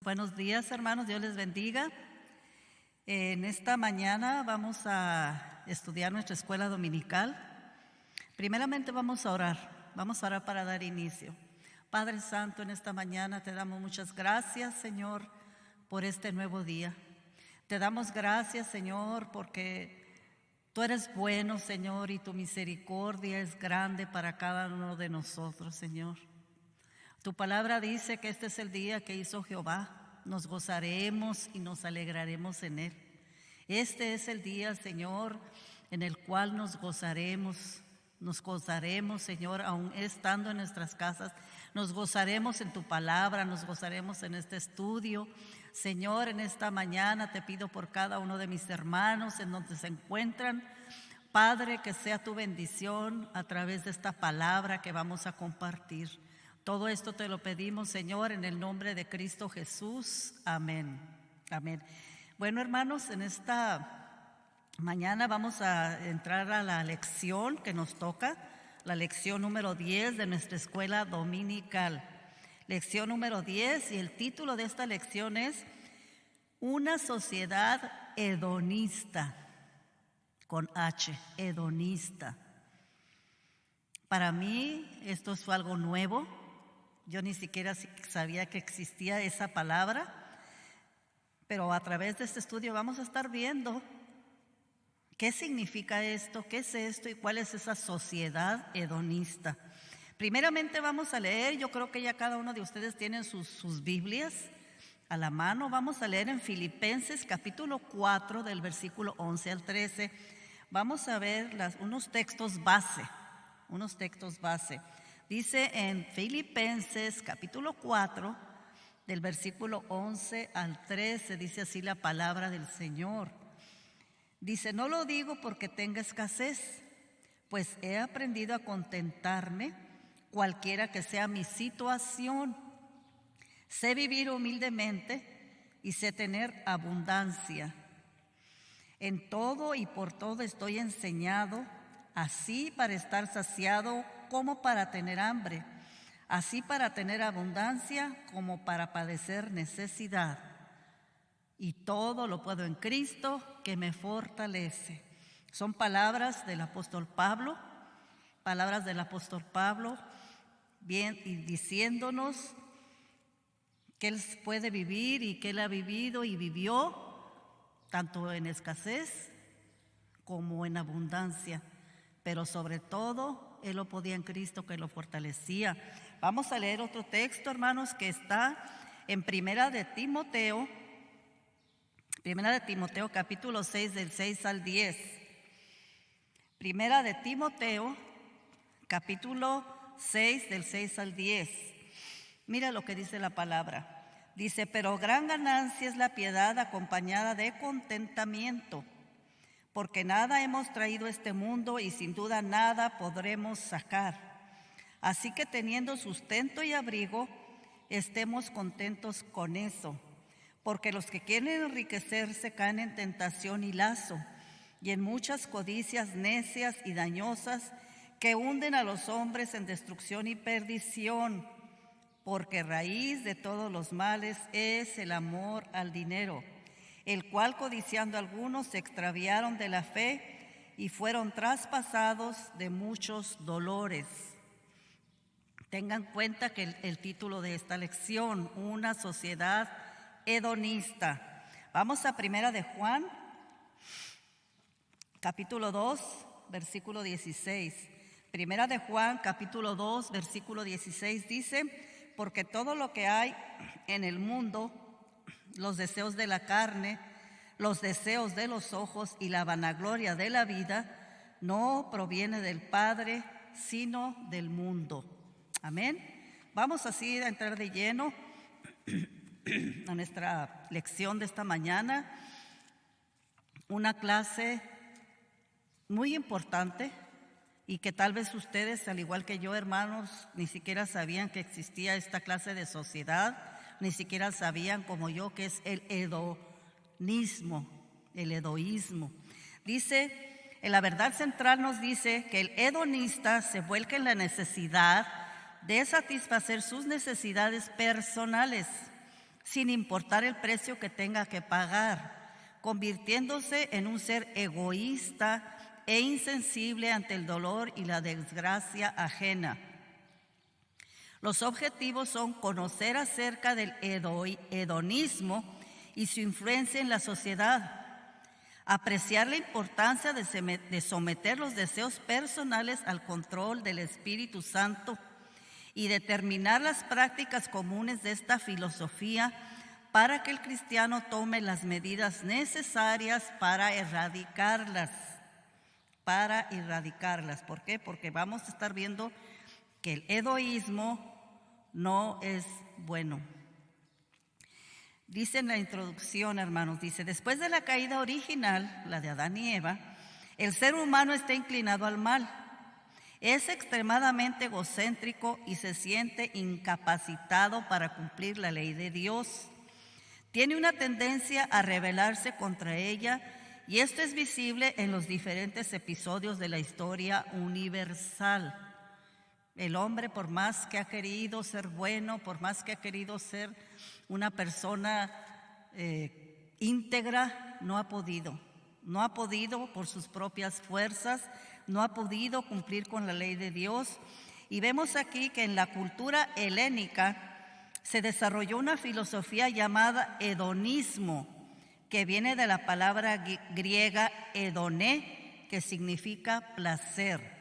Buenos días, hermanos, Dios les bendiga. En esta mañana vamos a estudiar nuestra escuela dominical. Primeramente vamos a orar para dar inicio. Padre Santo, en esta mañana te damos muchas gracias, Señor, por este nuevo día. Te damos gracias, Señor, porque tú eres bueno, Señor, y tu misericordia es grande para cada uno de nosotros, Señor. Tu palabra dice que este es el día que hizo Jehová. Nos gozaremos y nos alegraremos en él. Este es el día, Señor, en el cual nos gozaremos, Señor, aun estando en nuestras casas. Nos gozaremos en tu palabra, nos gozaremos en este estudio. Señor, en esta mañana te pido por cada uno de mis hermanos en donde se encuentran. Padre, que sea tu bendición a través de esta palabra que vamos a compartir. Todo esto te lo pedimos, Señor, en el nombre de Cristo Jesús. Amén. Amén. Bueno, hermanos, en esta mañana vamos a entrar a la lección que nos toca, la lección número 10 de nuestra escuela dominical. Lección número 10, y el título de esta lección es Una sociedad hedonista, con H, hedonista. Para mí esto fue algo nuevo. Yo ni siquiera sabía que existía esa palabra, pero a través de este estudio vamos a estar viendo qué significa esto, qué es esto y cuál es esa sociedad hedonista. Primeramente vamos a leer, yo creo que ya cada uno de ustedes tiene sus Biblias a la mano. Vamos a leer en Filipenses capítulo 4 del versículo 11 al 13. Vamos a ver unos textos base. Dice en Filipenses capítulo 4, del versículo 11 al 13, dice así la palabra del Señor. Dice, no lo digo porque tenga escasez, pues he aprendido a contentarme cualquiera que sea mi situación. Sé vivir humildemente y sé tener abundancia. En todo y por todo estoy enseñado, así para estar saciado como para tener hambre, así para tener abundancia como para padecer necesidad. Y todo lo puedo en Cristo que me fortalece. Son palabras del apóstol Pablo, bien, y diciéndonos que él puede vivir y que él ha vivido y vivió tanto en escasez como en abundancia, pero sobre todo él lo podía en Cristo que lo fortalecía. Vamos a leer otro texto, hermanos, que está en Primera de Timoteo capítulo 6 del 6 al 10. Primera de Timoteo capítulo 6 del 6 al 10. Mira lo que dice la palabra. Dice, pero gran ganancia es la piedad acompañada de contentamiento, porque nada hemos traído a este mundo y sin duda nada podremos sacar. Así que teniendo sustento y abrigo, estemos contentos con eso, porque los que quieren enriquecerse caen en tentación y lazo, y en muchas codicias necias y dañosas que hunden a los hombres en destrucción y perdición, porque raíz de todos los males es el amor al dinero, el cual codiciando algunos se extraviaron de la fe y fueron traspasados de muchos dolores. Tengan en cuenta que el título de esta lección, una sociedad hedonista. Vamos a Primera de Juan, capítulo 2, versículo 16. Primera de Juan, capítulo 2, versículo 16 dice, porque todo lo que hay en el mundo, los deseos de la carne, los deseos de los ojos y la vanagloria de la vida, no proviene del Padre, sino del mundo. Amén. Vamos así a entrar de lleno a nuestra lección de esta mañana. Una clase muy importante y que tal vez ustedes, al igual que yo, hermanos, ni siquiera sabían que existía esta clase de sociedad, ni siquiera sabían como yo que es el hedonismo, el hedoísmo. Dice, en la verdad central nos dice que el hedonista se vuelca en la necesidad de satisfacer sus necesidades personales, sin importar el precio que tenga que pagar, convirtiéndose en un ser egoísta e insensible ante el dolor y la desgracia ajena. Los objetivos son conocer acerca del hedonismo y su influencia en la sociedad, apreciar la importancia de someter los deseos personales al control del Espíritu Santo y determinar las prácticas comunes de esta filosofía para que el cristiano tome las medidas necesarias para erradicarlas. ¿Por qué? Porque vamos a estar viendo que el egoísmo no es bueno. Dice en la introducción, hermanos, dice, después de la caída original, la de Adán y Eva, el ser humano está inclinado al mal. Es extremadamente egocéntrico y se siente incapacitado para cumplir la ley de Dios. Tiene una tendencia a rebelarse contra ella y esto es visible en los diferentes episodios de la historia universal. El hombre, por más que ha querido ser bueno, por más que ha querido ser una persona íntegra, no ha podido. No ha podido por sus propias fuerzas, no ha podido cumplir con la ley de Dios. Y vemos aquí que en la cultura helénica se desarrolló una filosofía llamada hedonismo, que viene de la palabra griega hedoné, que significa placer,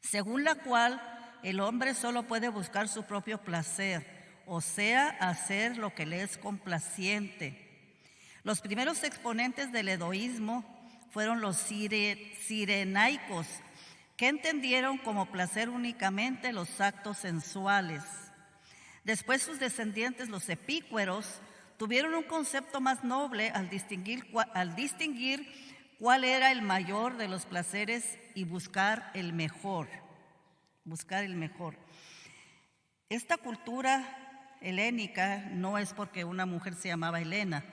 según la cual el hombre solo puede buscar su propio placer, o sea, hacer lo que le es complaciente. Los primeros exponentes del hedoísmo fueron los cirenaicos, que entendieron como placer únicamente los actos sensuales. Después sus descendientes, los epicúreos, tuvieron un concepto más noble al distinguir cuál era el mayor de los placeres y buscar el mejor. Esta cultura helénica no es porque una mujer se llamaba Helena,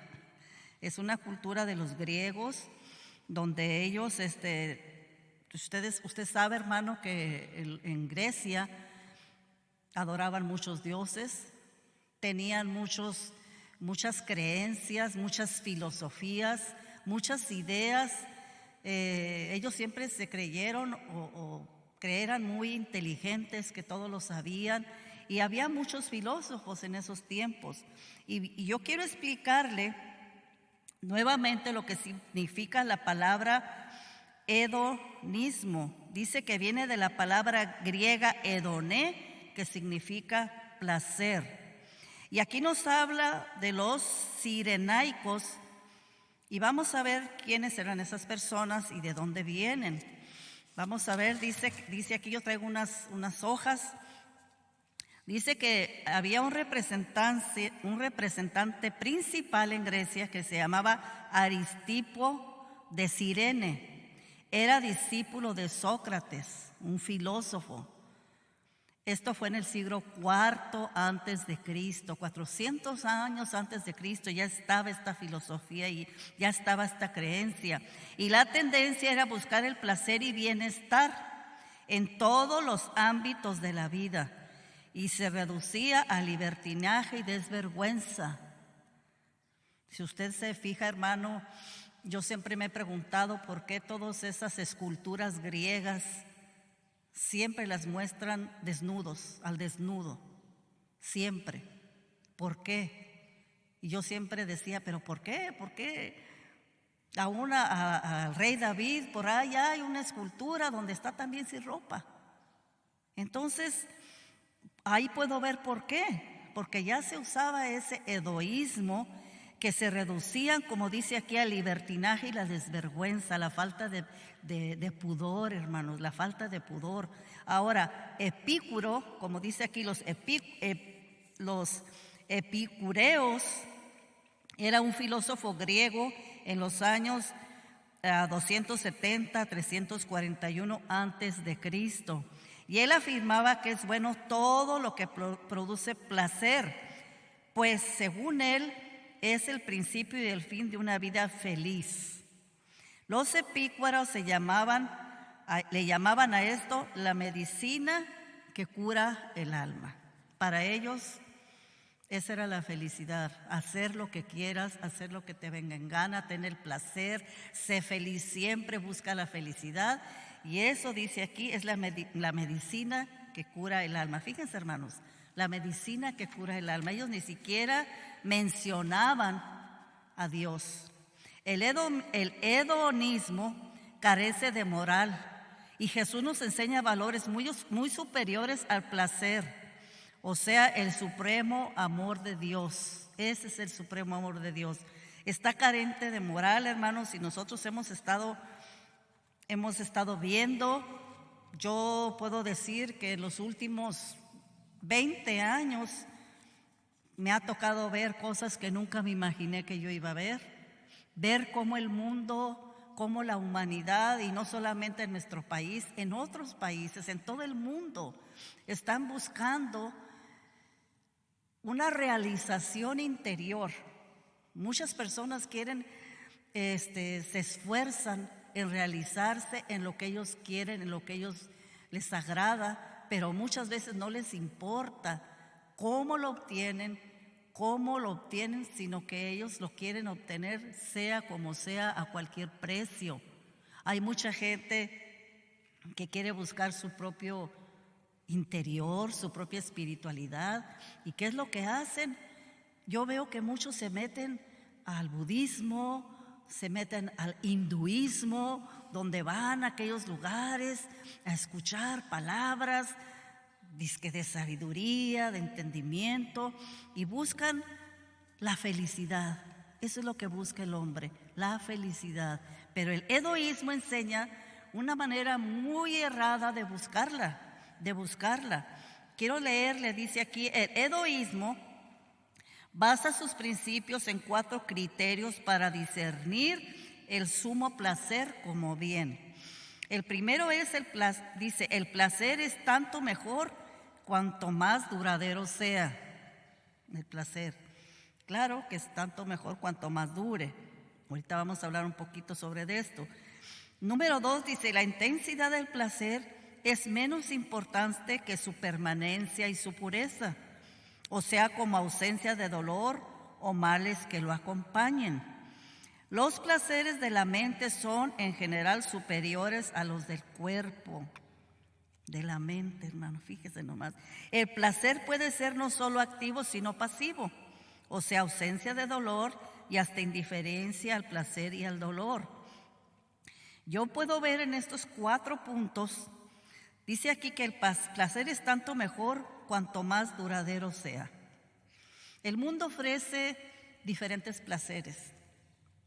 es una cultura de los griegos, donde ellos, usted sabe, hermano, que en Grecia adoraban muchos dioses, tenían muchas creencias, muchas filosofías, muchas ideas. Ellos siempre se creyeron o eran muy inteligentes, que todos lo sabían, y había muchos filósofos en esos tiempos. Y yo quiero explicarle nuevamente lo que significa la palabra hedonismo. Dice que viene de la palabra griega hedoné, que significa placer. Y aquí nos habla de los cirenaicos, y vamos a ver quiénes eran esas personas y de dónde vienen. Vamos a ver, dice aquí, yo traigo unas hojas. Dice que había un representante principal en Grecia que se llamaba Aristipo de Cirene. Era discípulo de Sócrates, un filósofo. Esto fue en el siglo IV antes de Cristo, 400 años antes de Cristo ya estaba esta filosofía y ya estaba esta creencia. Y la tendencia era buscar el placer y bienestar en todos los ámbitos de la vida y se reducía a libertinaje y desvergüenza. Si usted se fija, hermano, yo siempre me he preguntado por qué todas esas esculturas griegas siempre las muestran desnudos, al desnudo, siempre. ¿Por qué? Y yo siempre decía, ¿pero por qué? ¿Por qué? Aún al rey David, por ahí hay una escultura donde está también sin ropa. Entonces, ahí puedo ver por qué. Porque ya se usaba ese egoísmo que se reducían, como dice aquí, al libertinaje y la desvergüenza, la falta de pudor, hermanos, la falta de pudor. Ahora, Epicuro, como dice aquí, los epicureos, era un filósofo griego en los años 270, 341 antes de Cristo. Y él afirmaba que es bueno todo lo que produce placer, pues según él es el principio y el fin de una vida feliz. Los epicúreos le llamaban a esto la medicina que cura el alma. Para ellos Esa era la felicidad, hacer lo que quieras, hacer lo que te venga en gana, tener placer, sé feliz siempre, busca la felicidad. Y eso dice aquí, es la medicina que cura el alma. Fíjense, hermanos, la medicina que cura el alma. Ellos ni siquiera mencionaban a Dios. El hedonismo carece de moral y Jesús nos enseña valores muy superiores al placer. O sea, el supremo amor de Dios. Ese es el supremo amor de Dios. Está carente de moral, hermanos, y nosotros hemos estado viendo. Yo puedo decir que en los últimos 20 años me ha tocado ver cosas que nunca me imaginé que yo iba a ver cómo el mundo, cómo la humanidad, y no solamente en nuestro país, en otros países, en todo el mundo, están buscando una realización interior. Muchas personas quieren, se esfuerzan en realizarse en lo que ellos quieren, en lo que ellos les agrada, pero muchas veces no les importa cómo lo obtienen, sino que ellos lo quieren obtener sea como sea, a cualquier precio. Hay mucha gente que quiere buscar su propio interior, su propia espiritualidad. ¿Y qué es lo que hacen? Yo veo que muchos se meten al budismo, se meten al hinduismo, donde van a aquellos lugares a escuchar palabras dizque de sabiduría, de entendimiento, y buscan la felicidad. Eso es lo que busca el hombre, la felicidad. Pero el hedonismo enseña una manera muy errada de buscarla. Quiero leer, le dice aquí, el hedonismo basa sus principios en 4 criterios para discernir el sumo placer como bien. El primero es dice, el placer es tanto mejor cuanto más duradero sea. El placer, claro que es tanto mejor cuanto más dure. Ahorita vamos a hablar un poquito sobre esto. Número 2 dice, la intensidad del placer es menos importante que su permanencia y su pureza, o sea, como ausencia de dolor o males que lo acompañen. Los placeres de la mente son en general superiores a los del cuerpo. De la mente, hermano, fíjese nomás. El placer puede ser no solo activo, sino pasivo, o sea, ausencia de dolor y hasta indiferencia al placer y al dolor. Yo puedo ver en estos 4 puntos, dice aquí que el placer es tanto mejor cuanto más duradero sea. El mundo ofrece diferentes placeres,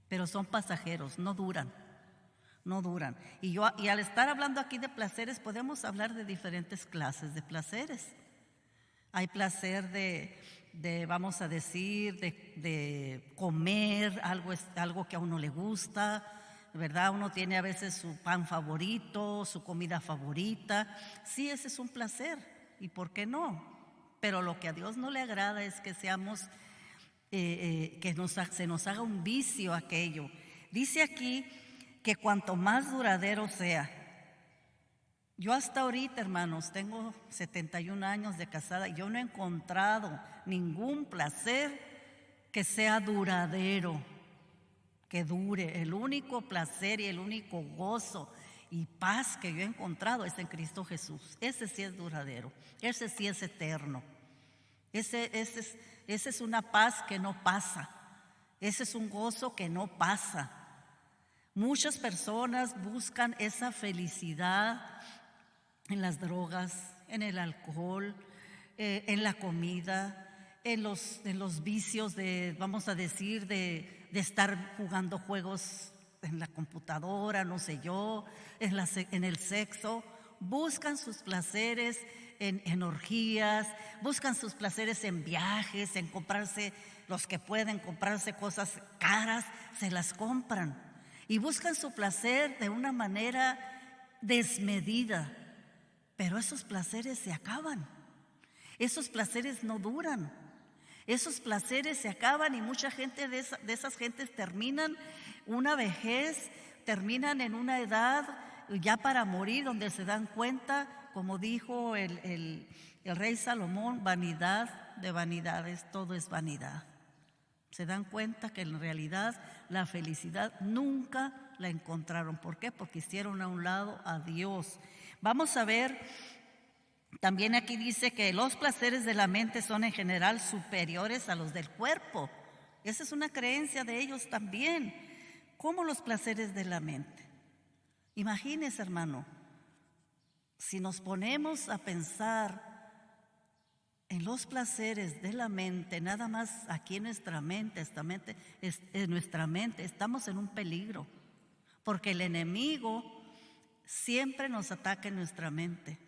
pero son pasajeros, no duran. Y al estar hablando aquí de placeres, podemos hablar de diferentes clases de placeres. Hay placer de vamos a decir, de comer algo que a uno le gusta, ¿verdad? Uno tiene a veces su pan favorito, su comida favorita. Sí, ese es un placer, ¿y por qué no? Pero lo que a Dios no le agrada es que seamos, se nos haga un vicio aquello. Dice aquí que cuanto más duradero sea. Yo hasta ahorita, hermanos, tengo 71 años de casada y yo no he encontrado ningún placer que sea duradero, que dure. El único placer y el único gozo y paz que yo he encontrado es en Cristo Jesús. Ese sí es duradero, ese sí es eterno. Ese es una paz que no pasa, ese es un gozo que no pasa. Muchas personas buscan esa felicidad en las drogas, en el alcohol, en la comida, en los vicios vamos a decir, de estar jugando juegos en la computadora, no sé yo, en el sexo. Buscan sus placeres en orgías, buscan sus placeres en viajes, en comprarse, los que pueden comprarse cosas caras, se las compran. Y buscan su placer de una manera desmedida. Pero esos placeres se acaban. Esos placeres no duran. Esos placeres se acaban y mucha gente de esas gentes terminan una vejez, terminan en una edad ya para morir, donde se dan cuenta, como dijo el El rey Salomón, vanidad de vanidades, todo es vanidad. Se dan cuenta que en realidad la felicidad nunca la encontraron. ¿Por qué? Porque hicieron a un lado a Dios. Vamos a ver, también aquí dice que los placeres de la mente son en general superiores a los del cuerpo. Esa es una creencia de ellos también. ¿Cómo los placeres de la mente? Imagínese, hermano, si nos ponemos a pensar en los placeres de la mente, nada más aquí en nuestra mente, estamos en un peligro, porque el enemigo siempre nos ataca en nuestra mente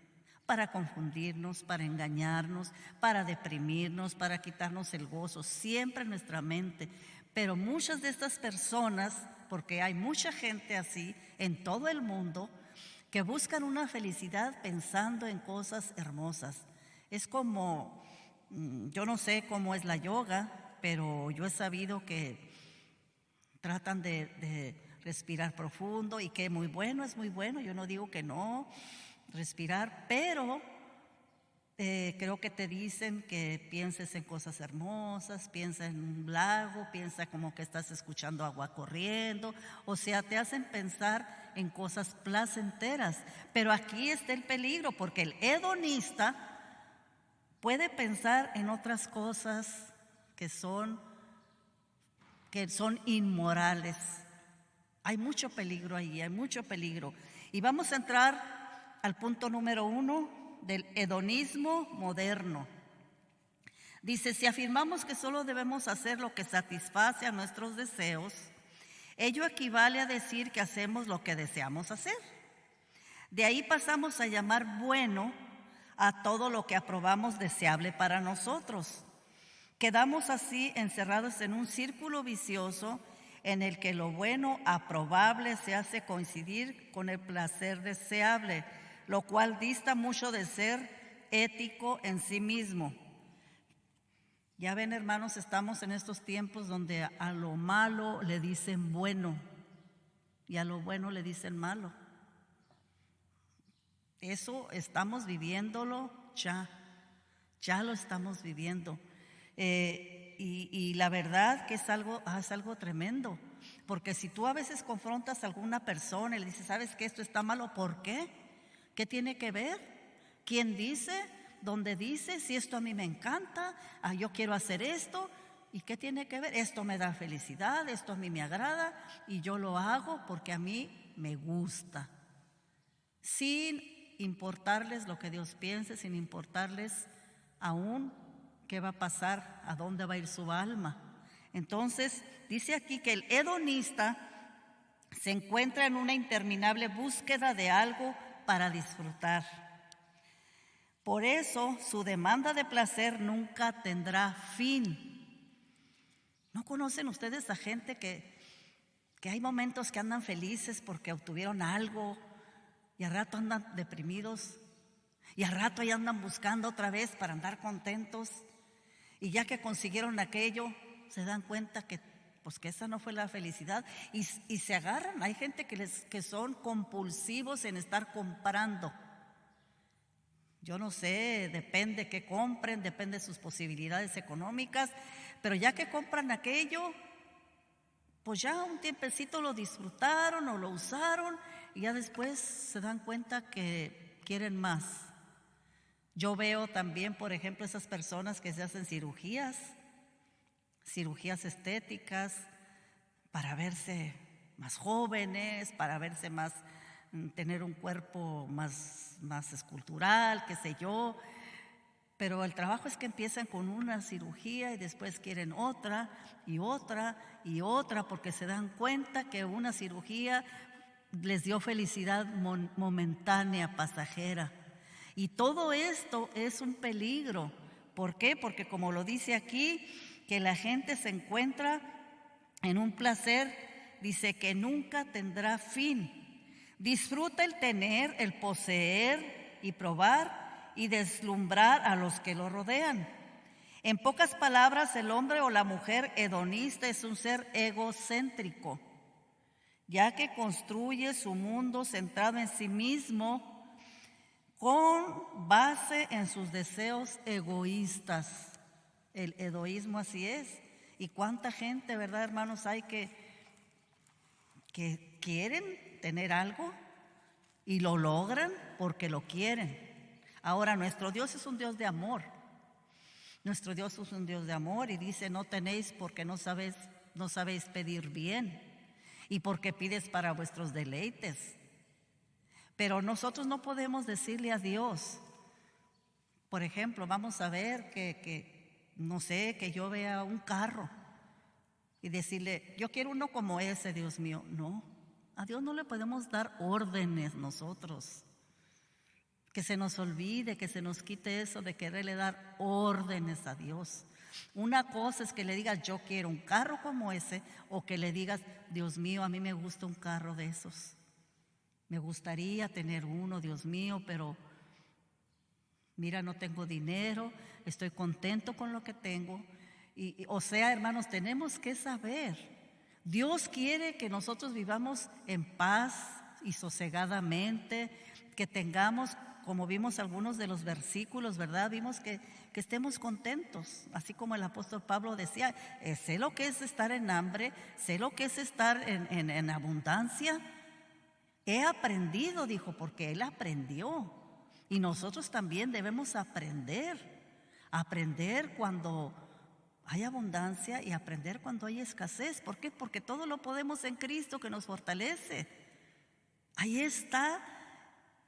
para confundirnos, para engañarnos, para deprimirnos, para quitarnos el gozo, siempre en nuestra mente. Pero muchas de estas personas, porque hay mucha gente así en todo el mundo, que buscan una felicidad pensando en cosas hermosas. Es como, yo no sé cómo es la yoga, pero yo he sabido que tratan de respirar profundo y que es muy bueno, yo no digo que no, respirar, pero creo que te dicen que pienses en cosas hermosas, piensa en un lago, piensa como que estás escuchando agua corriendo, o sea, te hacen pensar en cosas placenteras. Pero aquí está el peligro, porque el hedonista puede pensar en otras cosas que son inmorales. Hay mucho peligro ahí, hay mucho peligro. Y vamos a entrar al punto número 1 del hedonismo moderno. Dice, si afirmamos que solo debemos hacer lo que satisface a nuestros deseos, ello equivale a decir que hacemos lo que deseamos hacer. De ahí pasamos a llamar bueno a todo lo que aprobamos deseable para nosotros. Quedamos así encerrados en un círculo vicioso en el que lo bueno aprobable se hace coincidir con el placer deseable, lo cual dista mucho de ser ético en sí mismo. Ya ven, hermanos, estamos en estos tiempos donde a lo malo le dicen bueno y a lo bueno le dicen malo. Eso estamos viviéndolo ya lo estamos viviendo. Y la verdad que es algo tremendo, porque si tú a veces confrontas a alguna persona y le dices, ¿sabes que esto está malo? ¿Por qué? ¿Qué tiene que ver? ¿Quién dice? ¿Dónde dice? Si esto a mí me encanta, yo quiero hacer esto. ¿Y qué tiene que ver? Esto me da felicidad, esto a mí me agrada y yo lo hago porque a mí me gusta. Sin importarles lo que Dios piense, sin importarles aún qué va a pasar, a dónde va a ir su alma. Entonces, dice aquí que el hedonista se encuentra en una interminable búsqueda de algo para disfrutar. Por eso, su demanda de placer nunca tendrá fin. ¿No conocen ustedes a gente que hay momentos que andan felices porque obtuvieron algo y al rato andan deprimidos y al rato ya andan buscando otra vez para andar contentos? Y ya que consiguieron aquello, se dan cuenta que esa no fue la felicidad y se agarran. Hay gente que son compulsivos en estar comprando. Yo no sé, depende qué compren, depende de sus posibilidades económicas, pero ya que compran aquello, pues ya un tiempecito lo disfrutaron o lo usaron y ya después se dan cuenta que quieren más. Yo veo también, por ejemplo, esas personas que se hacen cirugías estéticas para verse más jóvenes, para verse más, tener un cuerpo más escultural, qué sé yo. Pero el trabajo es que empiezan con una cirugía y después quieren otra y otra y otra, porque se dan cuenta que una cirugía les dio felicidad momentánea, pasajera. Y todo esto es un peligro. ¿Por qué? Porque como lo dice aquí, que la gente se encuentra en un placer, dice que nunca tendrá fin. Disfruta el tener, el poseer y probar y deslumbrar a los que lo rodean. En pocas palabras, el hombre o la mujer hedonista es un ser egocéntrico, ya que construye su mundo centrado en sí mismo, con base en sus deseos egoístas. El egoísmo así es. Y cuánta gente, ¿verdad, hermanos? Hay que quieren tener algo y lo logran porque lo quieren. Ahora, nuestro Dios es un Dios de amor. Nuestro Dios es un Dios de amor y dice, no tenéis porque no sabéis pedir bien y porque pides para vuestros deleites. Pero nosotros no podemos decirle a Dios, por ejemplo, vamos a ver no sé, que yo vea un carro y decirle, yo quiero uno como ese, Dios mío. No, a Dios no le podemos dar órdenes nosotros. Que se nos olvide, que se nos quite eso de quererle dar órdenes a Dios. Una cosa es que le digas, yo quiero un carro como ese, o que le digas, Dios mío, a mí me gusta un carro de esos. Me gustaría tener uno, Dios mío, pero mira, no tengo dinero, estoy contento con lo que tengo. O sea, hermanos, tenemos que saber, Dios quiere que nosotros vivamos en paz y sosegadamente, que tengamos, como vimos algunos de los versículos, ¿verdad? Vimos que estemos contentos, así como el apóstol Pablo decía, sé lo que es estar en hambre, sé lo que es estar en abundancia. He aprendido, dijo, porque él aprendió. Y nosotros también debemos aprender cuando hay abundancia y aprender cuando hay escasez. ¿Por qué? Porque todo lo podemos en Cristo que nos fortalece. Ahí está,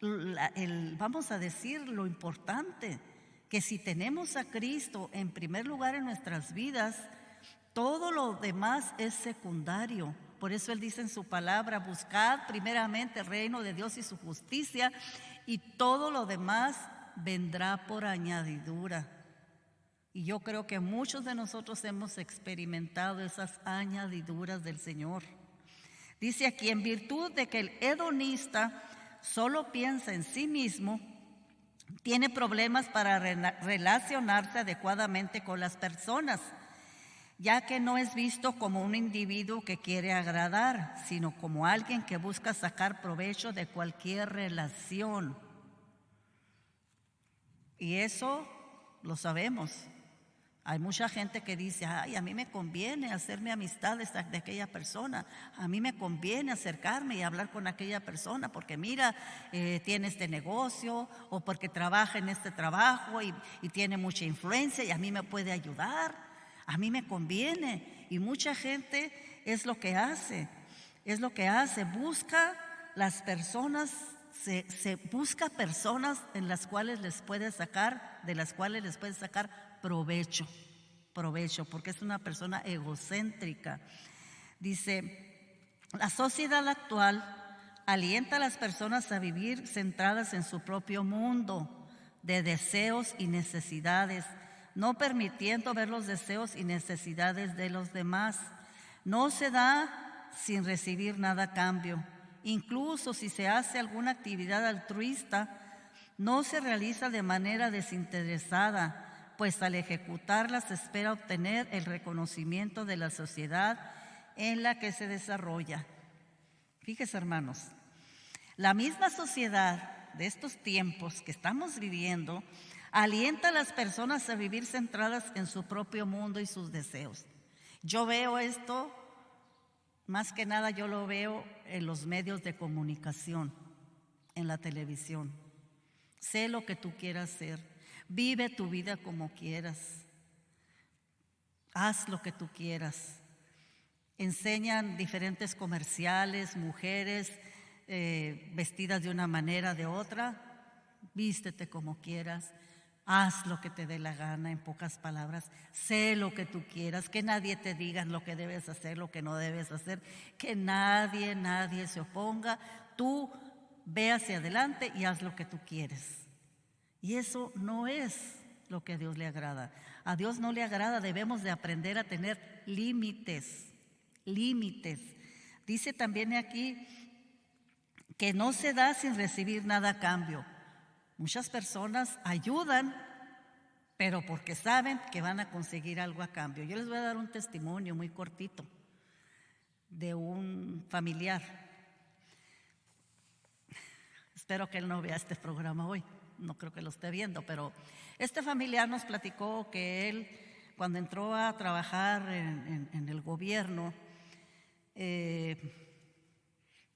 vamos a decir, lo importante, que si tenemos a Cristo en primer lugar en nuestras vidas, todo lo demás es secundario. Por eso Él dice en su palabra, buscad primeramente el reino de Dios y su justicia, y todo lo demás vendrá por añadidura. Y yo creo que muchos de nosotros hemos experimentado esas añadiduras del Señor. Dice aquí, en virtud de que el hedonista solo piensa en sí mismo, tiene problemas para relacionarse adecuadamente con las personas, ya que no es visto como un individuo que quiere agradar, sino como alguien que busca sacar provecho de cualquier relación. Y eso lo sabemos. Hay mucha gente que dice, ay, a mí me conviene hacerme amistades de aquella persona, a mí me conviene acercarme y hablar con aquella persona porque mira, tiene este negocio o porque trabaja en este trabajo y tiene mucha influencia y a mí me puede ayudar, a mí me conviene. Y mucha gente es lo que hace, busca las personas, se busca personas de las cuales les puede sacar provecho, porque es una persona egocéntrica. Dice, la sociedad actual alienta a las personas a vivir centradas en su propio mundo de deseos y necesidades, no permitiendo ver los deseos y necesidades de los demás. No se da sin recibir nada a cambio. Incluso si se hace alguna actividad altruista, no se realiza de manera desinteresada, pues al ejecutarla se espera obtener el reconocimiento de la sociedad en la que se desarrolla. Fíjese, hermanos, la misma sociedad de estos tiempos que estamos viviendo alienta a las personas a vivir centradas en su propio mundo y sus deseos. Yo veo esto, más que nada yo lo veo en los medios de comunicación, en la televisión. Sé lo que tú quieras hacer, vive tu vida como quieras, haz lo que tú quieras. Enseñan diferentes comerciales, mujeres vestidas de una manera, de otra. Vístete como quieras, haz lo que te dé la gana, en pocas palabras. Sé lo que tú quieras, que nadie te diga lo que debes hacer, lo que no debes hacer, que nadie se oponga. Tú ve hacia adelante y haz lo que tú quieres. Y eso no es lo que a Dios le agrada. A Dios no le agrada, debemos de aprender a tener límites. Dice también aquí que no se da sin recibir nada a cambio. Muchas personas ayudan, pero porque saben que van a conseguir algo a cambio. Yo les voy a dar un testimonio muy cortito de un familiar. Espero que él no vea este programa hoy. no creo que lo esté viendo, pero este familiar nos platicó que él, cuando entró a trabajar en el gobierno,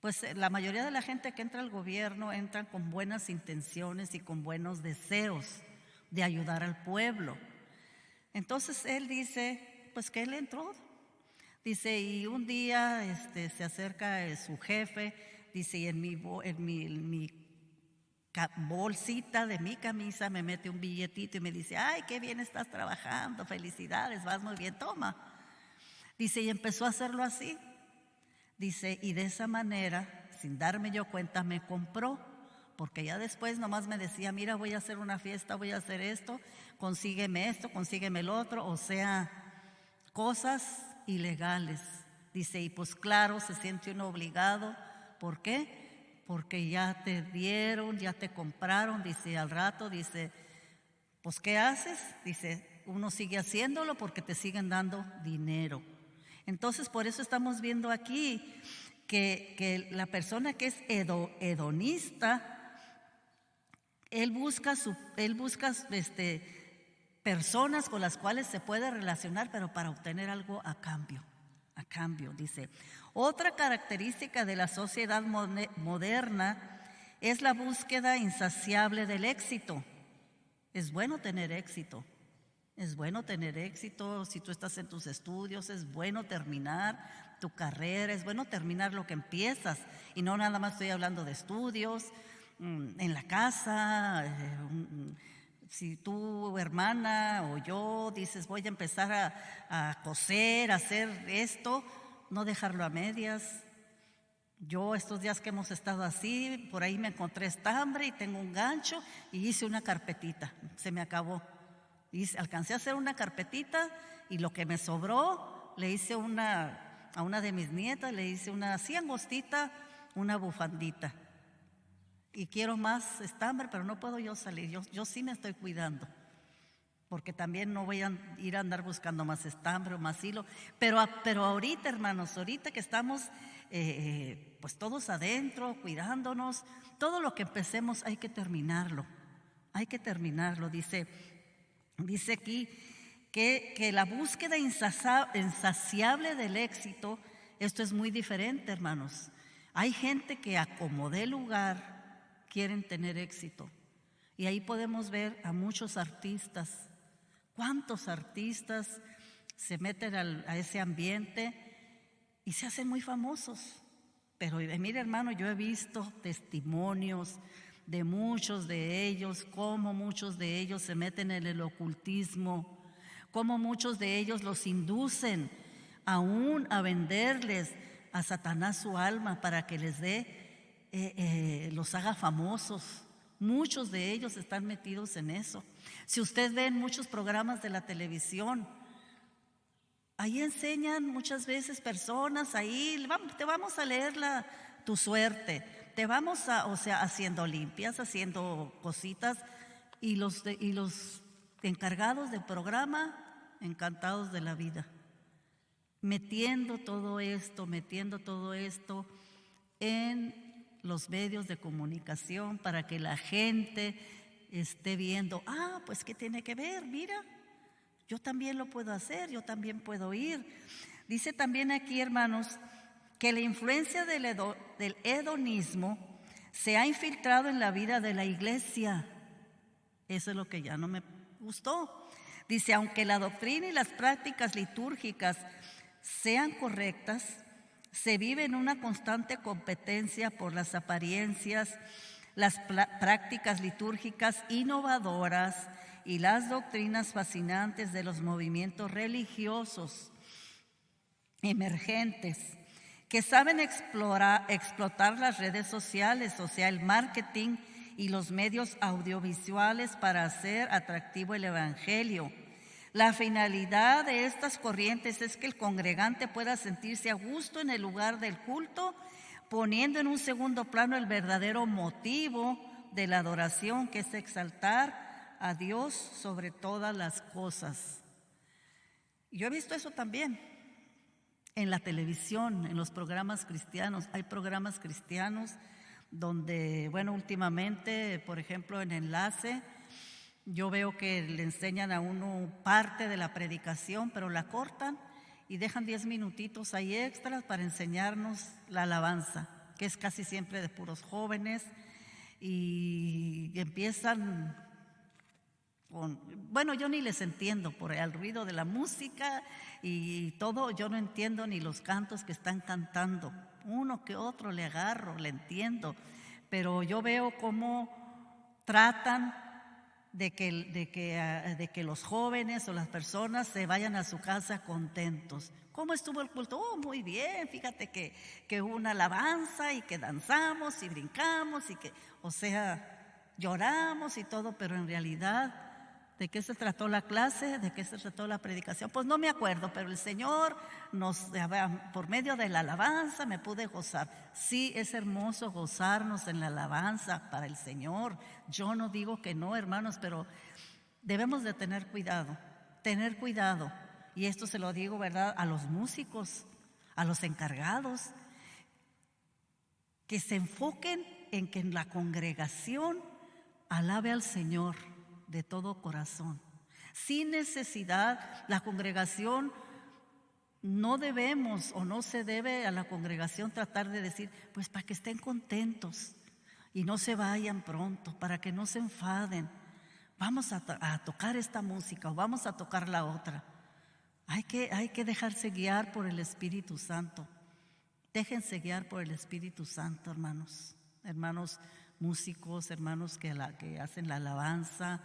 pues la mayoría de la gente que entra al gobierno entran con buenas intenciones y con buenos deseos de ayudar al pueblo. Entonces él dice, pues que él entró. Dice, y un día se acerca su jefe, dice, y en mi bolsita de mi camisa me mete un billetito y me dice, ay, qué bien estás trabajando, felicidades, vas muy bien, toma. Dice, y empezó a hacerlo así. Dice, y de esa manera, sin darme yo cuenta, me compró, porque ya después nomás me decía, mira, voy a hacer una fiesta, voy a hacer esto, consígueme el otro, o sea, cosas ilegales. Dice, y pues claro, se siente uno obligado. ¿Por qué? Porque ya te dieron, ya te compraron. Dice, al rato, dice, pues ¿qué haces? Dice, uno sigue haciéndolo porque te siguen dando dinero. Entonces, por eso estamos viendo aquí que la persona que es hedonista, él busca personas con las cuales se puede relacionar, pero para obtener algo a cambio, dice. Otra característica de la sociedad moderna es la búsqueda insaciable del éxito. Es bueno tener éxito. Es bueno tener éxito si tú estás en tus estudios, es bueno terminar tu carrera, es bueno terminar lo que empiezas. Y no nada más estoy hablando de estudios, en la casa, si tu hermana o yo dices voy a empezar a coser, a hacer esto, no dejarlo a medias. Yo estos días que hemos estado así, por ahí me encontré estambre y tengo un gancho y hice una carpetita, se me acabó. Alcancé a hacer una carpetita y lo que me sobró le hice a una de mis nietas, le hice una así angostita, una bufandita. Y quiero más estambre, pero no puedo yo salir, yo sí me estoy cuidando, porque también no voy a ir a andar buscando más estambre o más hilo. Pero ahorita, hermanos, ahorita que estamos pues todos adentro, cuidándonos, todo lo que empecemos hay que terminarlo, Dice aquí que la búsqueda insaciable del éxito, esto es muy diferente, hermanos. Hay gente que a como dé lugar quieren tener éxito. Y ahí podemos ver a muchos artistas. ¿Cuántos artistas se meten a ese ambiente y se hacen muy famosos? Pero mire, hermano, yo he visto testimonios de muchos de ellos, cómo muchos de ellos se meten en el ocultismo, cómo muchos de ellos los inducen aún a venderles a Satanás su alma para que les los haga famosos. Muchos de ellos están metidos en eso. Si usted ve en muchos programas de la televisión, ahí enseñan muchas veces personas, ahí te vamos a leer tu suerte, te vamos haciendo limpias, haciendo cositas, y los encargados del programa, encantados de la vida, metiendo todo esto en los medios de comunicación para que la gente esté viendo, pues ¿qué tiene que ver? Mira, yo también lo puedo hacer, yo también puedo ir. Dice también aquí, hermanos, que la influencia del hedonismo se ha infiltrado en la vida de la iglesia. Eso es lo que ya no me gustó. Dice, aunque la doctrina y las prácticas litúrgicas sean correctas, se vive en una constante competencia por las apariencias, las prácticas litúrgicas innovadoras y las doctrinas fascinantes de los movimientos religiosos emergentes que saben explotar las redes sociales, o sea, el marketing y los medios audiovisuales para hacer atractivo el evangelio. La finalidad de estas corrientes es que el congregante pueda sentirse a gusto en el lugar del culto, poniendo en un segundo plano el verdadero motivo de la adoración, que es exaltar a Dios sobre todas las cosas. Yo he visto eso también en la televisión, en los programas cristianos. Hay programas cristianos donde, bueno, últimamente, por ejemplo, en Enlace, yo veo que le enseñan a uno parte de la predicación, pero la cortan y dejan 10 minutitos ahí extras para enseñarnos la alabanza, que es casi siempre de puros jóvenes, y empiezan bueno, yo ni les entiendo por el ruido de la música y todo, yo no entiendo ni los cantos que están cantando. Uno que otro le agarro, le entiendo, pero yo veo cómo tratan de que los jóvenes o las personas se vayan a su casa contentos. ¿Cómo estuvo el culto? Oh, muy bien, fíjate que hubo una alabanza y que danzamos y brincamos y que, o sea, lloramos y todo, pero en realidad, ¿de qué se trató la clase? ¿De qué se trató la predicación? Pues no me acuerdo, pero el Señor por medio de la alabanza me pude gozar. Sí, es hermoso gozarnos en la alabanza para el Señor. Yo no digo que no, hermanos, pero debemos de tener cuidado. Y esto se lo digo, ¿verdad?, a los músicos, a los encargados, que se enfoquen en que en la congregación alabe al Señor de todo corazón. Sin necesidad, la congregación no debemos o no se debe a la congregación tratar de decir, pues para que estén contentos y no se vayan pronto, para que no se enfaden. Vamos a tocar esta música o vamos a tocar la otra. Hay que dejarse guiar por el Espíritu Santo. Déjense guiar por el Espíritu Santo, hermanos músicos, hermanos que hacen la alabanza,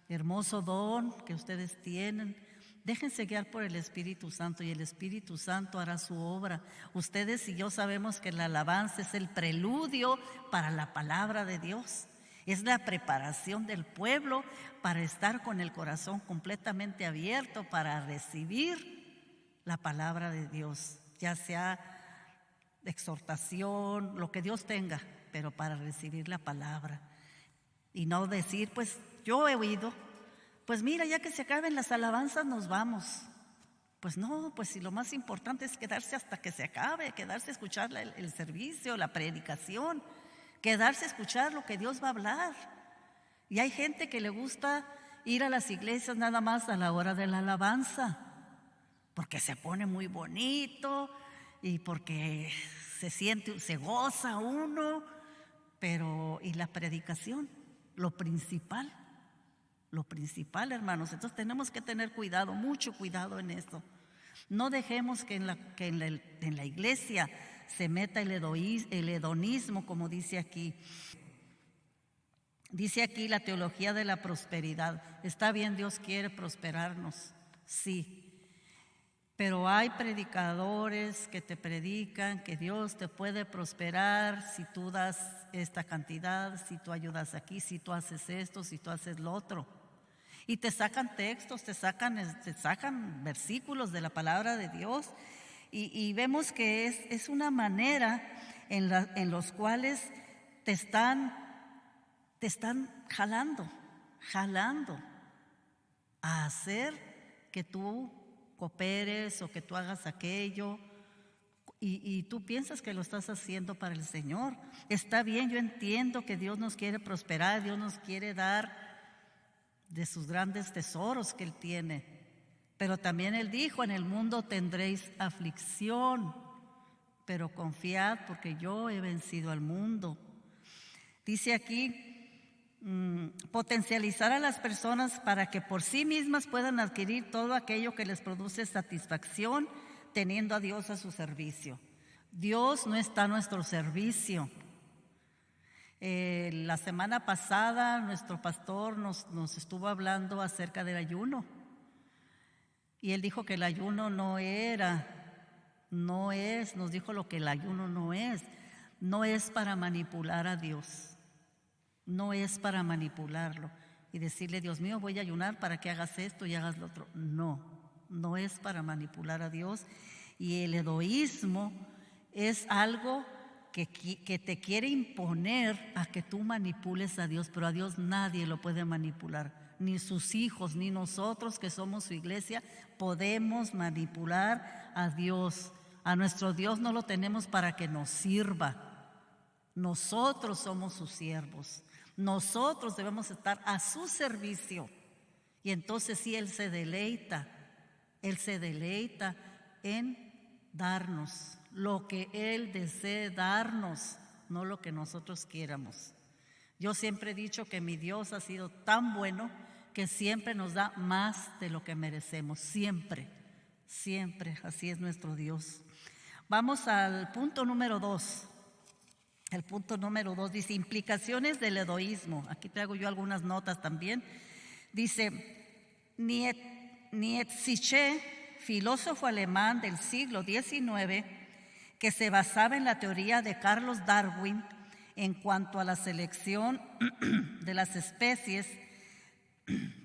hermoso don que ustedes tienen. Déjense guiar por el Espíritu Santo y el Espíritu Santo hará su obra. Ustedes y yo sabemos que la alabanza es el preludio para la palabra de Dios. Es la preparación del pueblo para estar con el corazón completamente abierto para recibir la palabra de Dios, ya sea exhortación, lo que Dios tenga, pero para recibir la palabra. Y no decir, pues yo he oído, pues mira, ya que se acaben las alabanzas nos vamos. Pues no, pues si lo más importante es quedarse hasta que se acabe, quedarse a escuchar el servicio, la predicación, quedarse a escuchar lo que Dios va a hablar. Y hay gente que le gusta ir a las iglesias nada más a la hora de la alabanza, porque se pone muy bonito y porque se goza uno, pero ¿y la predicación? Lo principal, hermanos. Entonces tenemos que tener cuidado, mucho cuidado en esto. No dejemos que en la iglesia se meta el hedonismo, como dice aquí. Dice aquí la teología de la prosperidad. Está bien, Dios quiere prosperarnos, sí. Pero hay predicadores que te predican que Dios te puede prosperar si tú das esta cantidad, si tú ayudas aquí, si tú haces esto, si tú haces lo otro. Y te sacan textos, te sacan versículos de la palabra de Dios. Y vemos que es una manera en los cuales te están jalando a hacer que tú cooperes o que tú hagas aquello y tú piensas que lo estás haciendo para el Señor. Está bien, yo entiendo que Dios nos quiere prosperar, Dios nos quiere dar de sus grandes tesoros que Él tiene, pero también Él dijo, en el mundo tendréis aflicción, pero confiad porque yo he vencido al mundo. Dice aquí, potencializar a las personas para que por sí mismas puedan adquirir todo aquello que les produce satisfacción, teniendo a Dios a su servicio. Dios no está a nuestro servicio. La semana pasada nuestro pastor nos estuvo hablando acerca del ayuno y él dijo que el ayuno nos dijo lo que el ayuno no es para manipular a Dios. No es para manipularlo y decirle, Dios mío, voy a ayunar para que hagas esto y hagas lo otro. No es para manipular a Dios. Y el egoísmo es algo que te quiere imponer a que tú manipules a Dios, pero a Dios nadie lo puede manipular. Ni sus hijos, ni nosotros que somos su iglesia, podemos manipular a Dios. A nuestro Dios no lo tenemos para que nos sirva. Nosotros somos sus siervos. Nosotros debemos estar a su servicio. Y entonces sí, Él se deleita en darnos lo que Él desee darnos, no lo que nosotros quieramos. Yo siempre he dicho que mi Dios ha sido tan bueno que siempre nos da más de lo que merecemos, siempre, así es nuestro Dios. Vamos al punto número 2. El punto número 2 dice implicaciones del egoísmo. Aquí traigo yo algunas notas también. Dice, Nietzsche, filósofo alemán del siglo XIX, que se basaba en la teoría de Carlos Darwin en cuanto a la selección de las especies,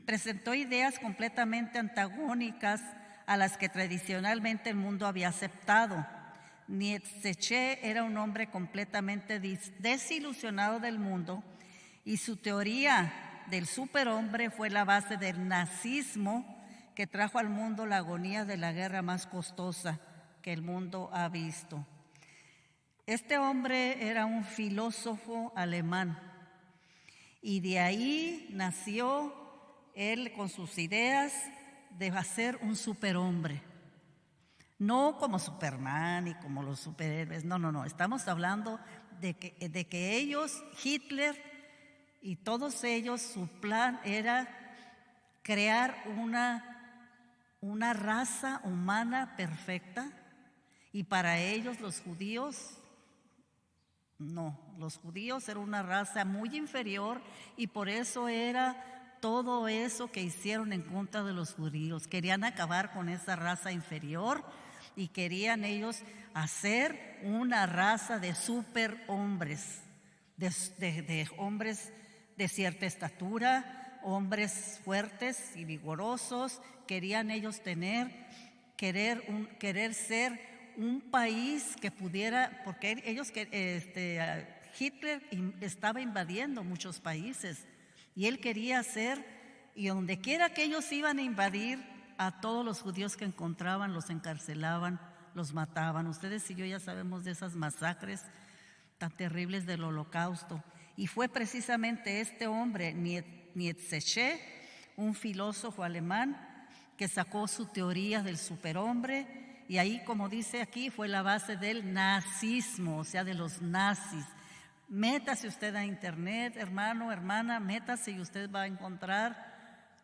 presentó ideas completamente antagónicas a las que tradicionalmente el mundo había aceptado. Nietzsche era un hombre completamente desilusionado del mundo y su teoría del superhombre fue la base del nazismo que trajo al mundo la agonía de la guerra más costosa que el mundo ha visto. Este hombre era un filósofo alemán y de ahí nació él con sus ideas de hacer un superhombre. No como Superman y como los superhéroes, no. Estamos hablando de que ellos, Hitler y todos ellos, su plan era crear una raza humana perfecta. Y para ellos los judíos eran una raza muy inferior y por eso era todo eso que hicieron en contra de los judíos. Querían acabar con esa raza inferior y querían ellos hacer una raza de superhombres, de hombres de cierta estatura, hombres fuertes y vigorosos. Querían ellos querer ser un país que pudiera, porque Hitler estaba invadiendo muchos países y él quería hacer, y donde quiera que ellos iban a invadir, a todos los judíos que encontraban los encarcelaban, los mataban. Ustedes y yo ya sabemos de esas masacres tan terribles del Holocausto. Y fue precisamente este hombre, Nietzsche, un filósofo alemán, que sacó su teoría del superhombre, y ahí, como dice aquí, fue la base del nazismo, o sea, de los nazis. Métase usted a internet, hermano, hermana, métase y usted va a encontrar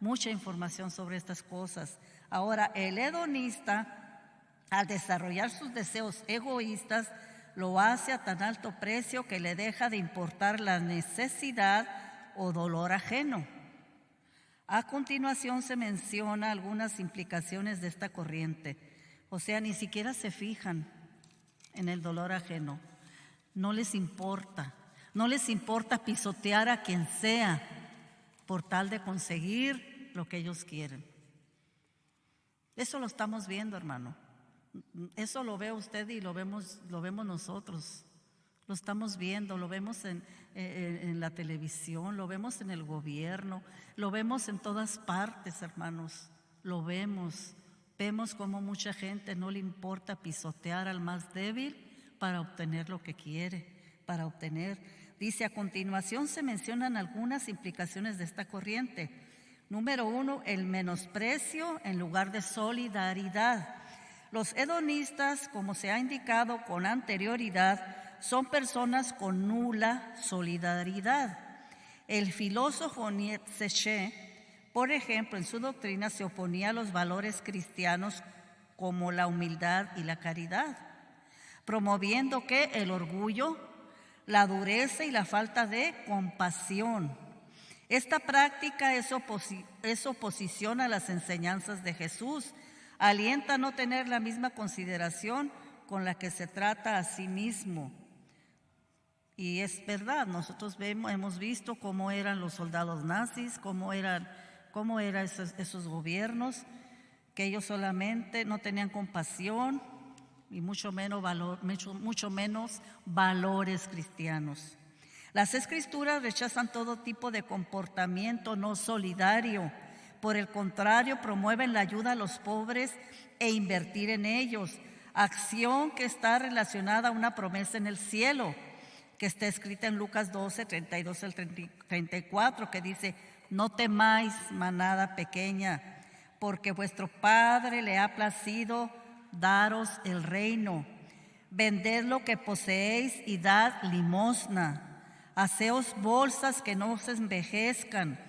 mucha información sobre estas cosas. Ahora, el hedonista, al desarrollar sus deseos egoístas, lo hace a tan alto precio que le deja de importar la necesidad o dolor ajeno. A continuación se menciona algunas implicaciones de esta corriente. O sea, ni siquiera se fijan en el dolor ajeno. No les importa pisotear a quien sea por tal de conseguir lo que ellos quieren. Eso lo estamos viendo, hermano. Eso lo ve usted y lo vemos nosotros. Lo estamos viendo, lo vemos en la televisión, lo vemos en el gobierno, lo vemos en todas partes, hermanos. Lo vemos. Vemos cómo mucha gente no le importa pisotear al más débil para obtener lo que quiere, Dice, a continuación se mencionan algunas implicaciones de esta corriente. Número 1, el menosprecio en lugar de solidaridad. Los hedonistas, como se ha indicado con anterioridad, son personas con nula solidaridad. El filósofo Nietzsche, por ejemplo, en su doctrina se oponía a los valores cristianos como la humildad y la caridad, promoviendo que el orgullo, la dureza y la falta de compasión. Esta práctica es oposición a las enseñanzas de Jesús. Alienta a no tener la misma consideración con la que se trata a sí mismo. Y es verdad, nosotros hemos visto cómo eran los soldados nazis, cómo eran esos gobiernos, que ellos solamente no tenían compasión y mucho menos valores cristianos. Las Escrituras rechazan todo tipo de comportamiento no solidario. Por el contrario, promueven la ayuda a los pobres e invertir en ellos, acción que está relacionada a una promesa en el cielo. que está escrita en Lucas 12, 32 al 34, que dice: no temáis, manada pequeña, porque vuestro Padre le ha placido daros el reino. Vended lo que poseéis y dad limosna. Haceos bolsas que no se envejezcan,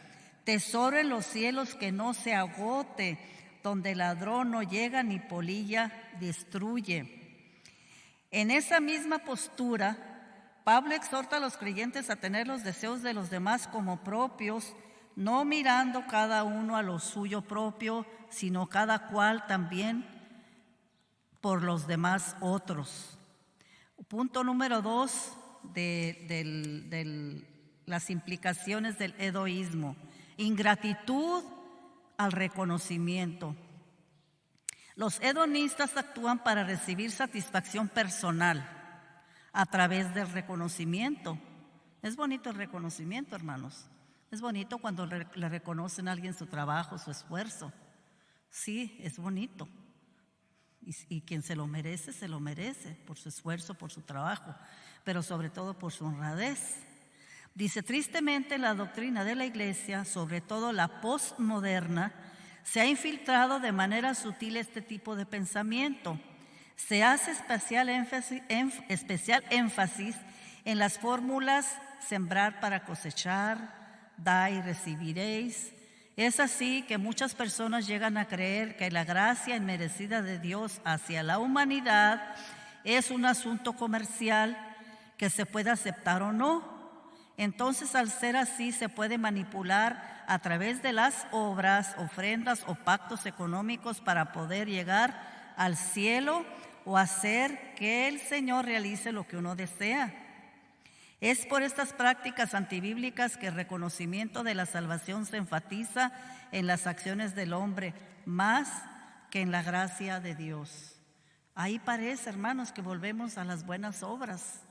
tesoro en los cielos que no se agote, donde ladrón no llega ni polilla destruye. En esa misma postura, Pablo exhorta a los creyentes a tener los deseos de los demás como propios, no mirando cada uno a lo suyo propio, sino cada cual también por los demás otros. Punto número 2 de las implicaciones del egoísmo: ingratitud al reconocimiento. Los hedonistas actúan para recibir satisfacción personal a través del reconocimiento. Es bonito el reconocimiento, hermanos. Es bonito cuando le reconocen a alguien su trabajo, su esfuerzo. Sí, es bonito. Y quien se lo merece por su esfuerzo, por su trabajo, pero sobre todo por su honradez. Dice: tristemente, la doctrina de la Iglesia, sobre todo la postmoderna, se ha infiltrado de manera sutil este tipo de pensamiento. Se hace especial énfasis en las fórmulas: sembrar para cosechar, da y recibiréis. Es así que muchas personas llegan a creer que la gracia inmerecida de Dios hacia la humanidad es un asunto comercial que se puede aceptar o no. Entonces, al ser así, se puede manipular a través de las obras, ofrendas o pactos económicos para poder llegar al cielo o hacer que el Señor realice lo que uno desea. Es por estas prácticas antibíblicas que el reconocimiento de la salvación se enfatiza en las acciones del hombre más que en la gracia de Dios. Ahí parece, hermanos, que volvemos a las buenas obras.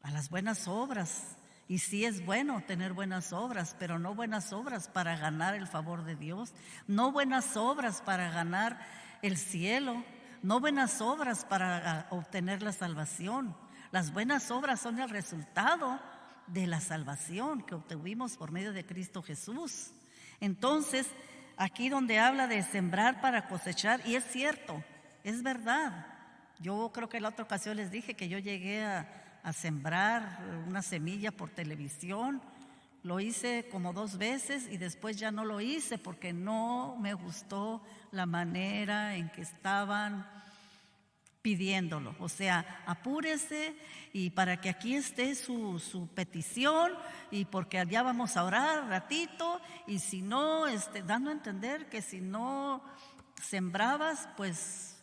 A las buenas obras. Y sí es bueno tener buenas obras, pero no buenas obras para ganar el favor de Dios, no buenas obras para ganar el cielo, no buenas obras para obtener la salvación. Las buenas obras son el resultado de la salvación que obtuvimos por medio de Cristo Jesús. Entonces, aquí donde habla de sembrar para cosechar, y es cierto, es verdad. Yo creo que en la otra ocasión les dije que yo llegué a sembrar una semilla por televisión. Lo hice como 2 veces y después ya no lo hice porque no me gustó la manera en que estaban pidiéndolo. O sea, apúrese y para que aquí esté su petición, y porque allá vamos a orar ratito, y si no, dando a entender que si no sembrabas, pues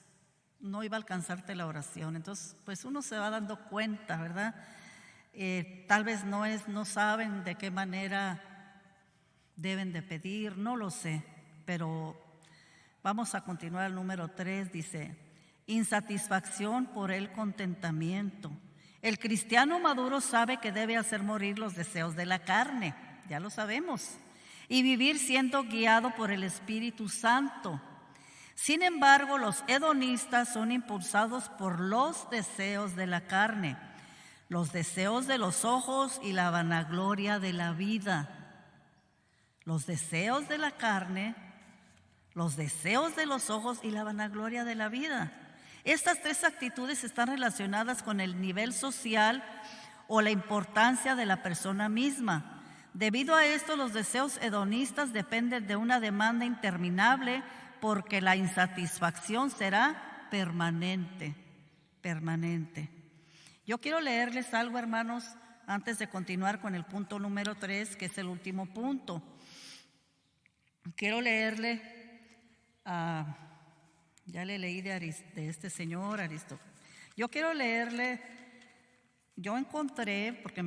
no iba a alcanzarte la oración. Entonces, pues uno se va dando cuenta, ¿verdad? Tal vez no saben de qué manera deben de pedir, no lo sé, pero vamos a continuar al número 3, dice: insatisfacción por el contentamiento. El cristiano maduro sabe que debe hacer morir los deseos de la carne, ya lo sabemos, y vivir siendo guiado por el Espíritu Santo. Sin embargo, los hedonistas son impulsados por los deseos de la carne, los deseos de los ojos y la vanagloria de la vida. Los deseos de la carne, los deseos de los ojos y la vanagloria de la vida. Estas 3 actitudes están relacionadas con el nivel social o la importancia de la persona misma. Debido a esto, los deseos hedonistas dependen de una demanda interminable, porque la insatisfacción será permanente. Yo quiero leerles algo, hermanos, antes de continuar con el punto número 3, que es el último punto. Quiero leerle ya le leí de este señor Aristóteles. Yo quiero leerle, yo encontré, porque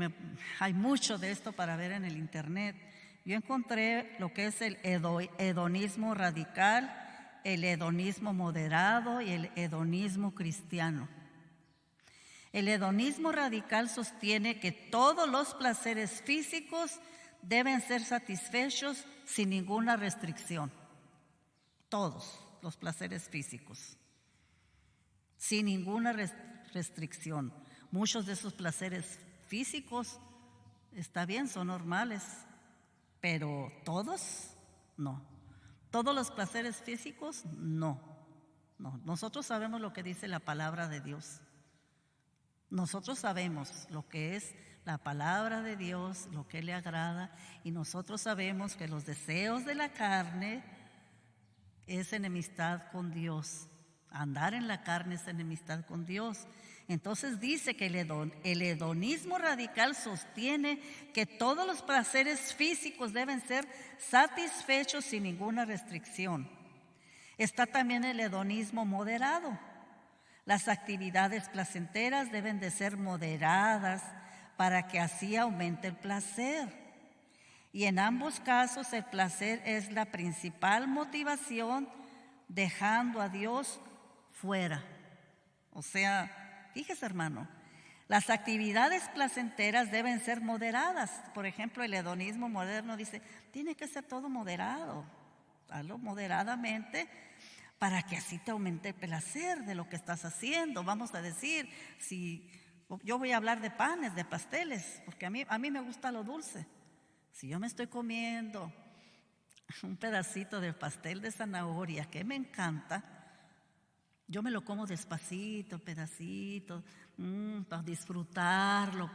hay mucho de esto para ver en el internet, yo encontré lo que es el hedonismo radical, el hedonismo moderado y el hedonismo cristiano. El hedonismo radical sostiene que todos los placeres físicos deben ser satisfechos sin ninguna restricción. Todos los placeres físicos, sin ninguna restricción. Muchos de esos placeres físicos, está bien, son normales, pero todos, no. Todos los placeres físicos, no. No. Nosotros sabemos lo que dice la palabra de Dios. Nosotros sabemos lo que es la palabra de Dios, lo que le agrada, y nosotros sabemos que los deseos de la carne es enemistad con Dios. Andar en la carne es enemistad con Dios. Entonces dice que el hedonismo radical sostiene que todos los placeres físicos deben ser satisfechos sin ninguna restricción. Está también el hedonismo moderado. Las actividades placenteras deben de ser moderadas para que así aumente el placer. Y en ambos casos el placer es la principal motivación, dejando a Dios fuera. O sea, fíjese, hermano, las actividades placenteras deben ser moderadas. Por ejemplo, el hedonismo moderno dice, tiene que ser todo moderado. Hazlo moderadamente para que así te aumente el placer de lo que estás haciendo. Vamos a decir, si yo voy a hablar de panes, de pasteles, porque a mí me gusta lo dulce. Si yo me estoy comiendo un pedacito de pastel de zanahoria que me encanta, yo me lo como despacito, pedacito, para disfrutarlo,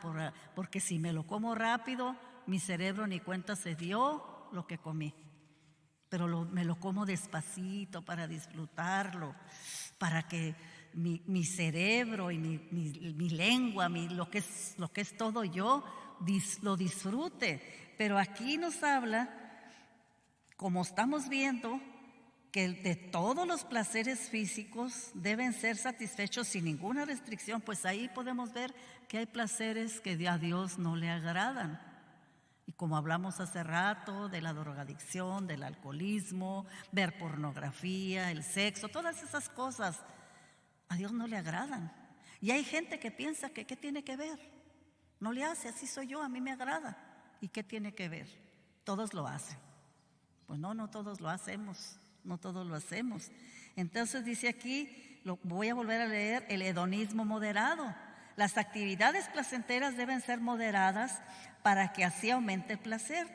porque si me lo como rápido, mi cerebro ni cuenta se dio lo que comí. Pero me lo como despacito para disfrutarlo, para que mi cerebro y mi lengua, lo que es todo yo, lo disfrute. Pero aquí nos habla, como estamos viendo, que de todos los placeres físicos deben ser satisfechos sin ninguna restricción. Pues ahí podemos ver que hay placeres que a Dios no le agradan. Y como hablamos hace rato de la drogadicción, del alcoholismo, ver pornografía, el sexo, todas esas cosas a Dios no le agradan. Y hay gente que piensa que ¿qué tiene que ver? No le hace, así soy yo, a mí me agrada. ¿Y qué tiene que ver? Todos lo hacen. Pues no todos lo hacemos, no todos lo hacemos. Entonces dice aquí, voy a volver a leer, el hedonismo moderado. Las actividades placenteras deben ser moderadas para que así aumente el placer.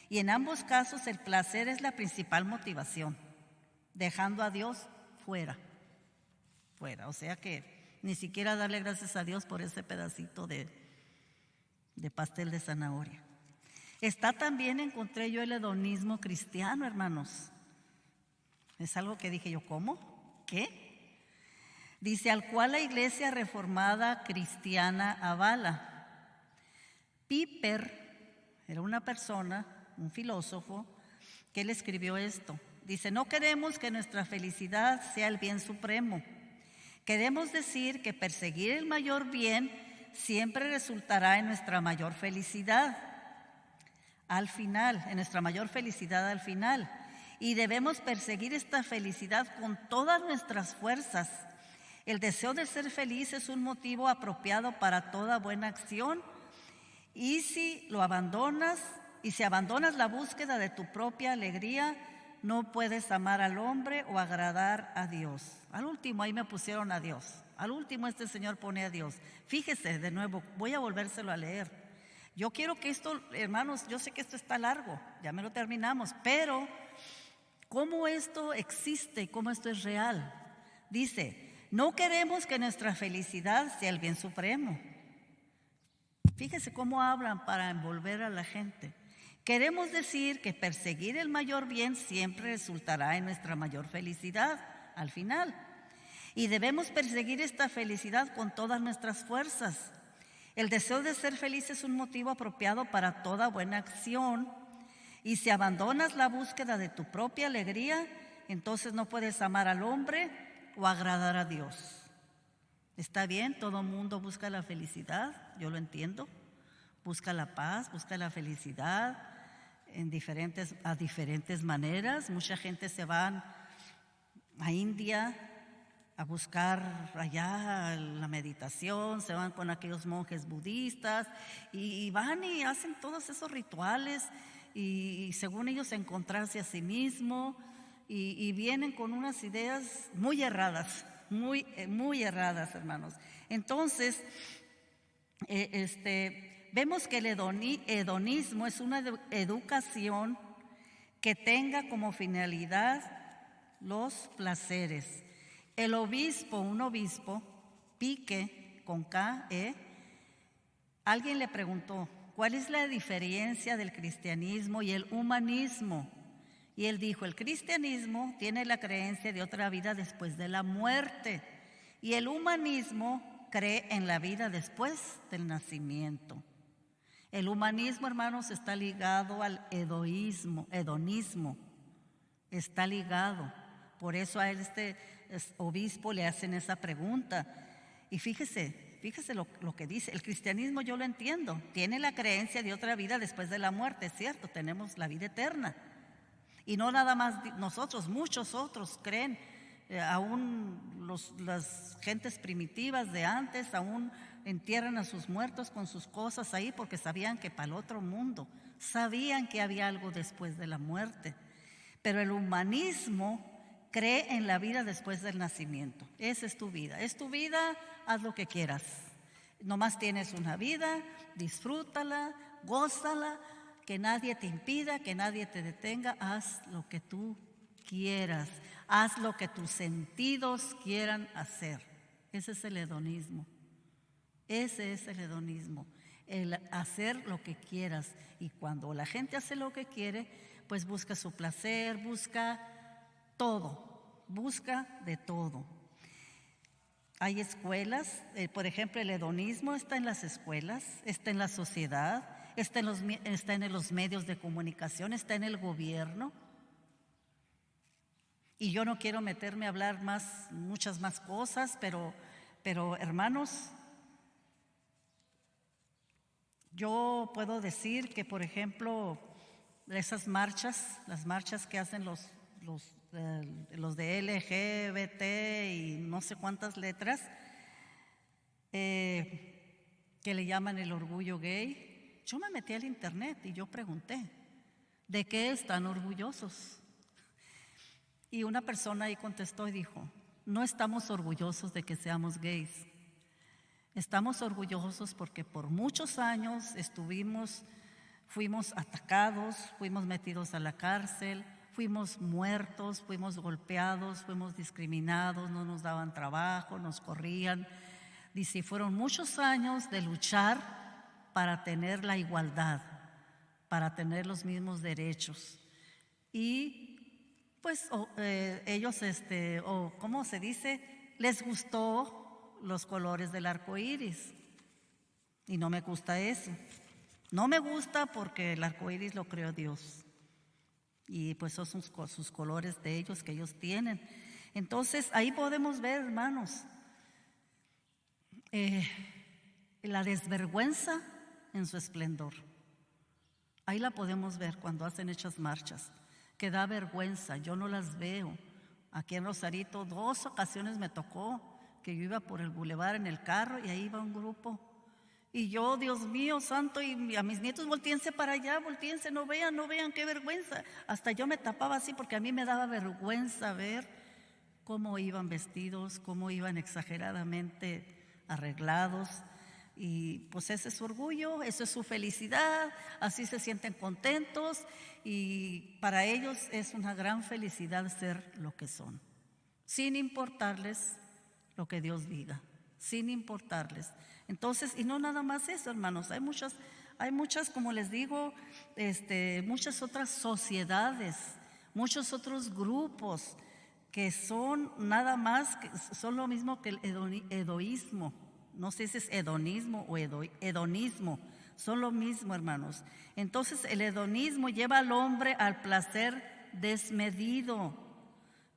Y en ambos casos el placer es la principal motivación, dejando a Dios fuera. O sea que ni siquiera darle gracias a Dios por ese pedacito de pastel de zanahoria. Está también, encontré yo, el hedonismo cristiano, hermanos. Es algo que dije yo, ¿cómo? ¿Qué? Dice, al cual la Iglesia Reformada Cristiana avala. Piper era una persona, un filósofo, que él escribió esto. Dice, no queremos que nuestra felicidad sea el bien supremo. Queremos decir que perseguir el mayor bien siempre resultará en nuestra mayor felicidad al final, en nuestra mayor felicidad al final. Y debemos perseguir esta felicidad con todas nuestras fuerzas. El deseo de ser feliz es un motivo apropiado para toda buena acción. Y si abandonas la búsqueda de tu propia alegría, no puedes amar al hombre o agradar a Dios. Al último ahí me pusieron a Dios. Al último este señor pone a Dios. Fíjese de nuevo, voy a volvérselo a leer. Yo quiero que esto, hermanos, yo sé que esto está largo, ya me lo terminamos, pero ¿cómo esto existe? ¿Cómo esto es real? Dice, no queremos que nuestra felicidad sea el bien supremo. Fíjese cómo hablan para envolver a la gente. Queremos decir que perseguir el mayor bien siempre resultará en nuestra mayor felicidad al final. Y debemos perseguir esta felicidad con todas nuestras fuerzas. El deseo de ser feliz es un motivo apropiado para toda buena acción. Y si abandonas la búsqueda de tu propia alegría, entonces no puedes amar al hombre o agradar a Dios. Está bien, todo mundo busca la felicidad, yo lo entiendo. Busca la paz, busca la felicidad a diferentes maneras. Mucha gente se va a India a buscar allá la meditación, se van con aquellos monjes budistas y van y hacen todos esos rituales y según ellos encontrarse a sí mismo y vienen con unas ideas muy erradas, muy erradas, hermanos. Entonces, Vemos que el hedonismo es una educación que tenga como finalidad los placeres. El obispo, un obispo, Pique, con K, alguien le preguntó, ¿cuál es la diferencia del cristianismo y el humanismo? Y él dijo, el cristianismo tiene la creencia de otra vida después de la muerte y el humanismo cree en la vida después del nacimiento. El humanismo, hermanos, está ligado al hedonismo, está ligado. Por eso a este obispo le hacen esa pregunta. Y fíjese lo que dice. El cristianismo yo lo entiendo. Tiene la creencia de otra vida después de la muerte, es cierto, tenemos la vida eterna. Y no nada más nosotros, muchos otros creen. Aún las gentes primitivas de antes, aún entierran a sus muertos con sus cosas ahí porque sabían que para el otro mundo, sabían que había algo después de la muerte. Pero el humanismo cree en la vida después del nacimiento. Esa es tu vida. Es tu vida, haz lo que quieras. Nomás tienes una vida, disfrútala, gózala, que nadie te impida, que nadie te detenga, haz lo que tú quieras, haz lo que tus sentidos quieran hacer. Ese es el hedonismo. Ese es el hedonismo, el hacer lo que quieras. Y cuando la gente hace lo que quiere, pues busca su placer, busca todo, busca de todo. Hay escuelas, por ejemplo, el hedonismo está en las escuelas, está en la sociedad, está en los medios de comunicación, está en el gobierno. Y yo no quiero meterme a hablar muchas más cosas, pero hermanos, yo puedo decir que, por ejemplo, esas marchas, las marchas que hacen los de LGBT y no sé cuántas letras, que le llaman el orgullo gay, yo me metí al internet y yo pregunté, ¿de qué están orgullosos? Y una persona ahí contestó y dijo, no estamos orgullosos de que seamos gays. Estamos orgullosos porque por muchos años fuimos atacados, fuimos metidos a la cárcel, fuimos muertos, fuimos golpeados, fuimos discriminados, no nos daban trabajo, nos corrían. Dice, fueron muchos años de luchar para tener la igualdad, para tener los mismos derechos. Y pues ellos, ¿cómo se dice? Les gustó los colores del arco iris. Y no me gusta eso. No me gusta porque el arco iris lo creó Dios. Y pues son sus colores de ellos que ellos tienen. Entonces ahí podemos ver, hermanos, la desvergüenza en su esplendor. Ahí la podemos ver cuando hacen hechas marchas, que da vergüenza, yo no las veo. Aquí en Rosarito 2 ocasiones me tocó que yo iba por el bulevar en el carro y ahí iba un grupo. Y yo, Dios mío, santo, y a mis nietos, voltéense para allá, voltéense, no vean, qué vergüenza. Hasta yo me tapaba así porque a mí me daba vergüenza ver cómo iban vestidos, cómo iban exageradamente arreglados. Y pues ese es su orgullo, eso es su felicidad, así se sienten contentos y para ellos es una gran felicidad ser lo que son, sin importarles lo que Dios diga, sin importarles. Entonces, y no nada más eso, hermanos, hay muchas, como les digo, muchas otras sociedades, muchos otros grupos que son nada más, que son lo mismo que el hedoísmo. No sé si es hedonismo o hedonismo, son lo mismo, hermanos. Entonces el hedonismo lleva al hombre al placer desmedido,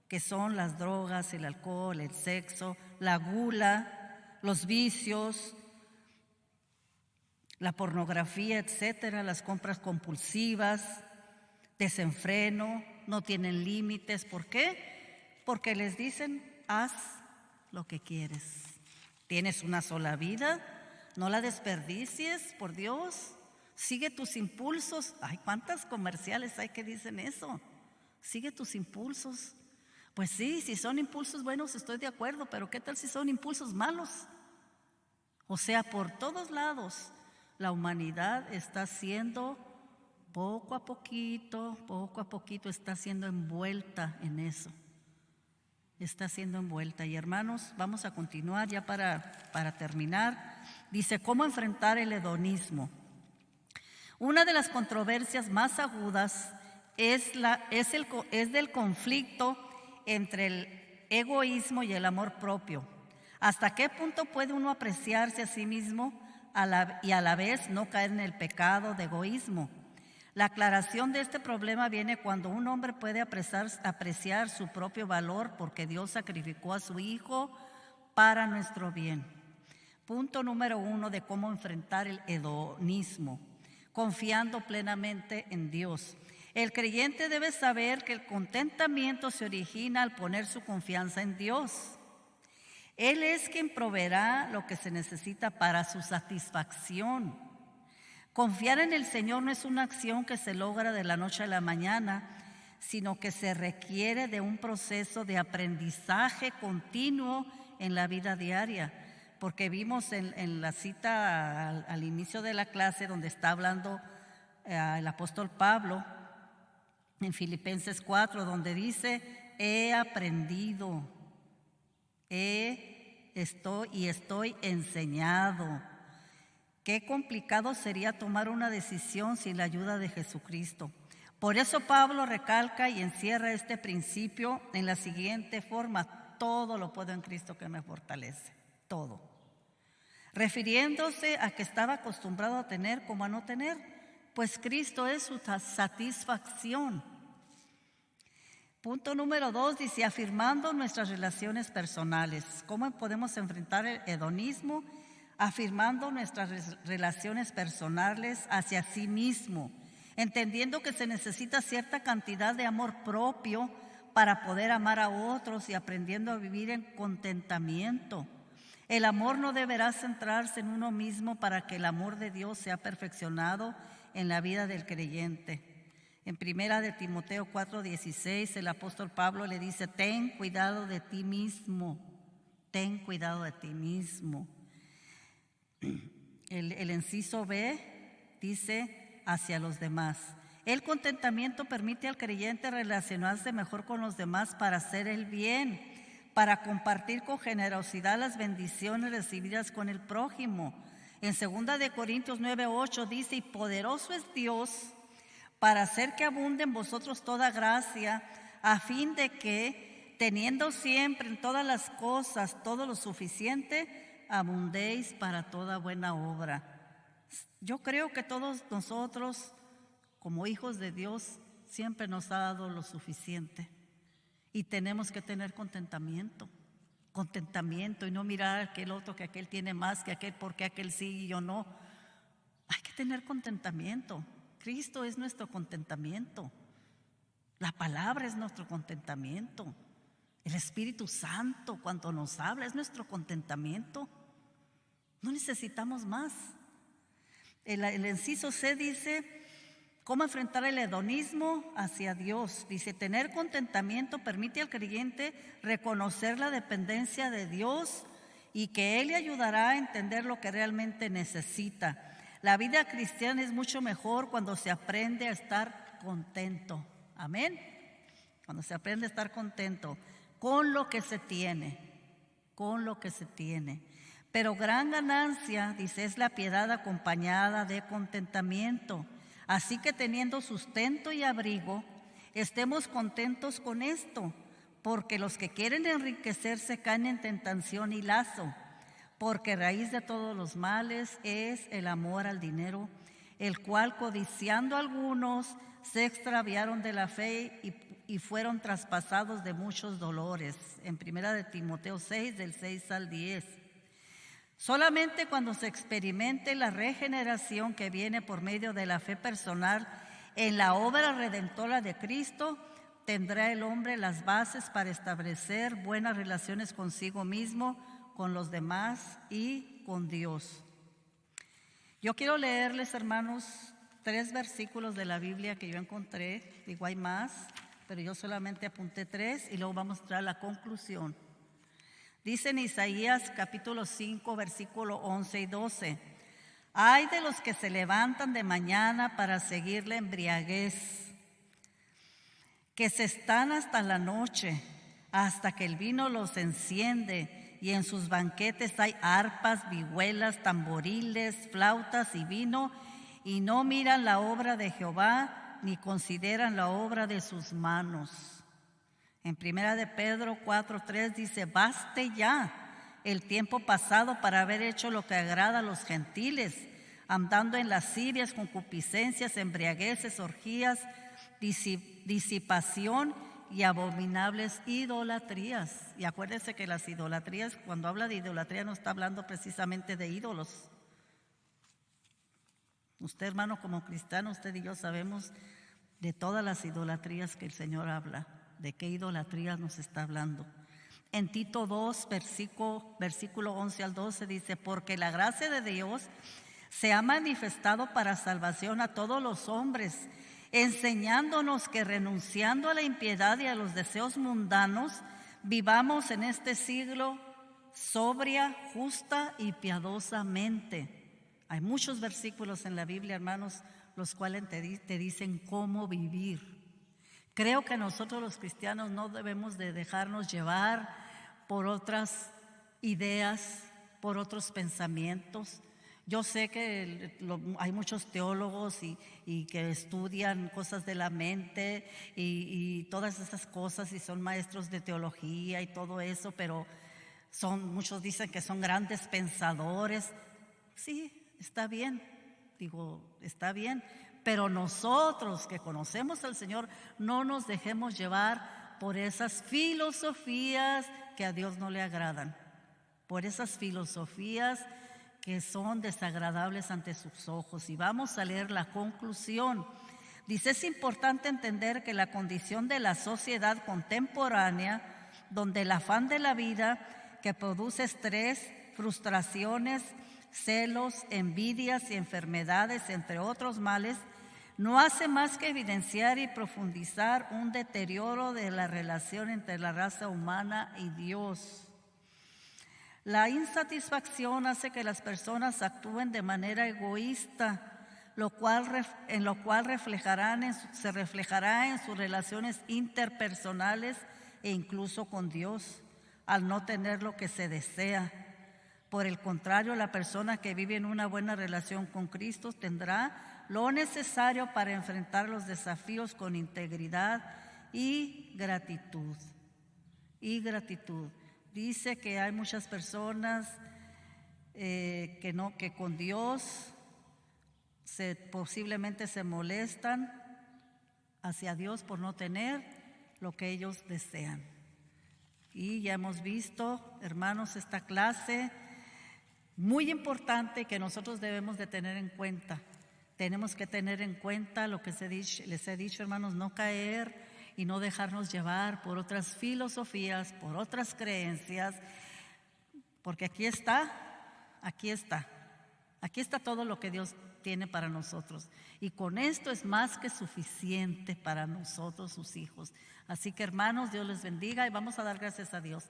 que son las drogas, el alcohol, el sexo, la gula, los vicios, la pornografía, etcétera, las compras compulsivas, desenfreno, no tienen límites. ¿Por qué? Porque les dicen, haz lo que quieres. Tienes una sola vida, no la desperdicies, por Dios. Sigue tus impulsos. Ay, ¿cuántas comerciales hay que dicen eso? Sigue tus impulsos. Pues sí, si son impulsos buenos estoy de acuerdo, pero ¿qué tal si son impulsos malos? O sea, por todos lados la humanidad está siendo poco a poquito está siendo envuelta en eso. Está siendo envuelta. Y hermanos, vamos a continuar ya para terminar. Dice, ¿cómo enfrentar el hedonismo? Una de las controversias más agudas es del conflicto entre el egoísmo y el amor propio. ¿Hasta qué punto puede uno apreciarse a sí mismo y a la vez no caer en el pecado de egoísmo? La aclaración de este problema viene cuando un hombre puede apreciar su propio valor porque Dios sacrificó a su Hijo para nuestro bien. Punto número 1 de cómo enfrentar el hedonismo: confiando plenamente en Dios. El creyente debe saber que el contentamiento se origina al poner su confianza en Dios. Él es quien proveerá lo que se necesita para su satisfacción. Confiar en el Señor no es una acción que se logra de la noche a la mañana, sino que se requiere de un proceso de aprendizaje continuo en la vida diaria. Porque vimos en la cita al inicio de la clase donde está hablando el apóstol Pablo, en Filipenses 4, donde dice, he aprendido, estoy enseñado. Qué complicado sería tomar una decisión sin la ayuda de Jesucristo. Por eso Pablo recalca y encierra este principio en la siguiente forma: todo lo puedo en Cristo que me fortalece, todo. Refiriéndose a que estaba acostumbrado a tener como a no tener, pues Cristo es su satisfacción. Punto número 2 dice, afirmando nuestras relaciones personales. ¿Cómo podemos enfrentar el hedonismo? Afirmando nuestras relaciones personales hacia sí mismo, entendiendo que se necesita cierta cantidad de amor propio para poder amar a otros y aprendiendo a vivir en contentamiento. El amor no deberá centrarse en uno mismo para que el amor de Dios sea perfeccionado en la vida del creyente. En 1 de Timoteo 4:16, el apóstol Pablo le dice, ten cuidado de ti mismo, ten cuidado de ti mismo. El inciso B dice hacia los demás. El contentamiento permite al creyente relacionarse mejor con los demás para hacer el bien, para compartir con generosidad las bendiciones recibidas con el prójimo. En 2 de Corintios 9:8 dice, y poderoso es Dios para hacer que abunde en vosotros toda gracia, a fin de que, teniendo siempre en todas las cosas todo lo suficiente, abundéis para toda buena obra. Yo creo que todos nosotros, como hijos de Dios, siempre nos ha dado lo suficiente. Y tenemos que tener contentamiento y no mirar a aquel otro, que aquel tiene más, que aquel, porque aquel sí y yo no. Hay que tener contentamiento. Cristo es nuestro contentamiento. La palabra es nuestro contentamiento. El Espíritu Santo, cuando nos habla, es nuestro contentamiento. No necesitamos más. El inciso C dice, ¿cómo enfrentar el hedonismo hacia Dios? Dice, tener contentamiento permite al creyente reconocer la dependencia de Dios y que Él le ayudará a entender lo que realmente necesita. La vida cristiana es mucho mejor cuando se aprende a estar contento. Amén. Cuando se aprende a estar contento con lo que se tiene, Pero gran ganancia, dice, es la piedad acompañada de contentamiento. Así que teniendo sustento y abrigo, estemos contentos con esto, porque los que quieren enriquecerse caen en tentación y lazo, porque raíz de todos los males es el amor al dinero, el cual codiciando algunos se extraviaron de la fe y fueron traspasados de muchos dolores. En 1 de Timoteo 6, del 6 al 10. Solamente cuando se experimente la regeneración que viene por medio de la fe personal en la obra redentora de Cristo, tendrá el hombre las bases para establecer buenas relaciones consigo mismo, con los demás y con Dios. Yo quiero leerles, hermanos, 3 versículos de la Biblia que yo encontré. Digo, hay más, pero yo solamente apunté 3 y luego vamos a traer la conclusión. Dice en Isaías capítulo 5, versículo 11 y 12, ay de los que se levantan de mañana para seguir la embriaguez, que se están hasta la noche, hasta que el vino los enciende, y en sus banquetes hay arpas, vihuelas, tamboriles, flautas y vino, y no miran la obra de Jehová, ni consideran la obra de sus manos. En 1 de Pedro 4:3 dice, baste ya el tiempo pasado para haber hecho lo que agrada a los gentiles, andando en lascivias, concupiscencias, embriagueces, orgías, disipación y abominables idolatrías. Y acuérdense que las idolatrías, cuando habla de idolatría, no está hablando precisamente de ídolos. Usted, hermano, como cristiano, usted y yo sabemos de todas las idolatrías que el Señor habla. ¿De qué idolatrías nos está hablando? En Tito 2, versículo 11 al 12 dice, porque la gracia de Dios se ha manifestado para salvación a todos los hombres, enseñándonos que renunciando a la impiedad y a los deseos mundanos, vivamos en este siglo sobria, justa y piadosamente. Hay muchos versículos en la Biblia, hermanos, los cuales te dicen cómo vivir. Creo que nosotros los cristianos no debemos de dejarnos llevar por otras ideas, por otros pensamientos. Yo sé que hay muchos teólogos y que estudian cosas de la mente y todas esas cosas y son maestros de teología y todo eso, pero muchos dicen que son grandes pensadores. Sí, está bien, está bien. Pero nosotros que conocemos al Señor, no nos dejemos llevar por esas filosofías que a Dios no le agradan, por esas filosofías que son desagradables ante sus ojos. Y vamos a leer la conclusión. Dice, es importante entender que la condición de la sociedad contemporánea, donde el afán de la vida que produce estrés, frustraciones, celos, envidias y enfermedades, entre otros males, no hace más que evidenciar y profundizar un deterioro de la relación entre la raza humana y Dios. La insatisfacción hace que las personas actúen de manera egoísta, en lo cual se reflejará en sus relaciones interpersonales e incluso con Dios, al no tener lo que se desea. Por el contrario, la persona que vive en una buena relación con Cristo tendrá lo necesario para enfrentar los desafíos con integridad y gratitud. Dice que hay muchas personas que con Dios posiblemente se molestan hacia Dios por no tener lo que ellos desean. Y ya hemos visto, hermanos, esta clase muy importante que nosotros debemos de tener en cuenta. Tenemos que tener en cuenta lo que les he dicho, hermanos, no caer y no dejarnos llevar por otras filosofías, por otras creencias, porque aquí está todo lo que Dios tiene para nosotros. Y con esto es más que suficiente para nosotros, sus hijos. Así que, hermanos, Dios les bendiga y vamos a dar gracias a Dios.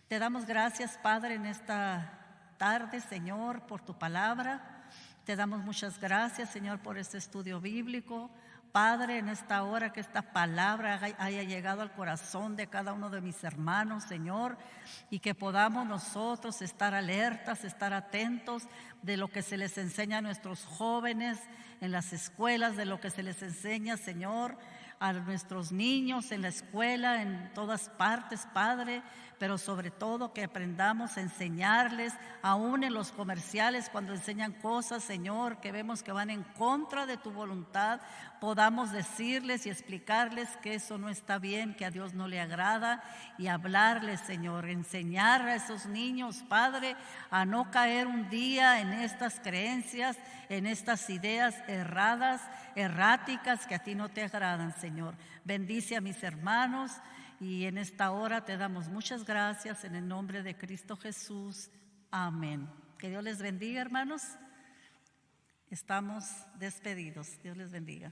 Te damos gracias, Padre, en esta tarde, Señor, por tu palabra. Te damos muchas gracias, Señor, por este estudio bíblico. Padre, en esta hora que esta palabra haya llegado al corazón de cada uno de mis hermanos, Señor, y que podamos nosotros estar alertas, estar atentos de lo que se les enseña a nuestros jóvenes en las escuelas, de lo que se les enseña, Señor, a nuestros niños en la escuela, en todas partes, Padre, pero sobre todo que aprendamos a enseñarles, aún en los comerciales, cuando enseñan cosas, Señor, que vemos que van en contra de tu voluntad, podamos decirles y explicarles que eso no está bien, que a Dios no le agrada, y hablarles, Señor, enseñar a esos niños, Padre, a no caer un día en estas creencias, en estas ideas erráticas que a ti no te agradan, Señor. Bendice a mis hermanos y en esta hora te damos muchas gracias en el nombre de Cristo Jesús. Amén. Que Dios les bendiga, hermanos. Estamos despedidos. Dios les bendiga.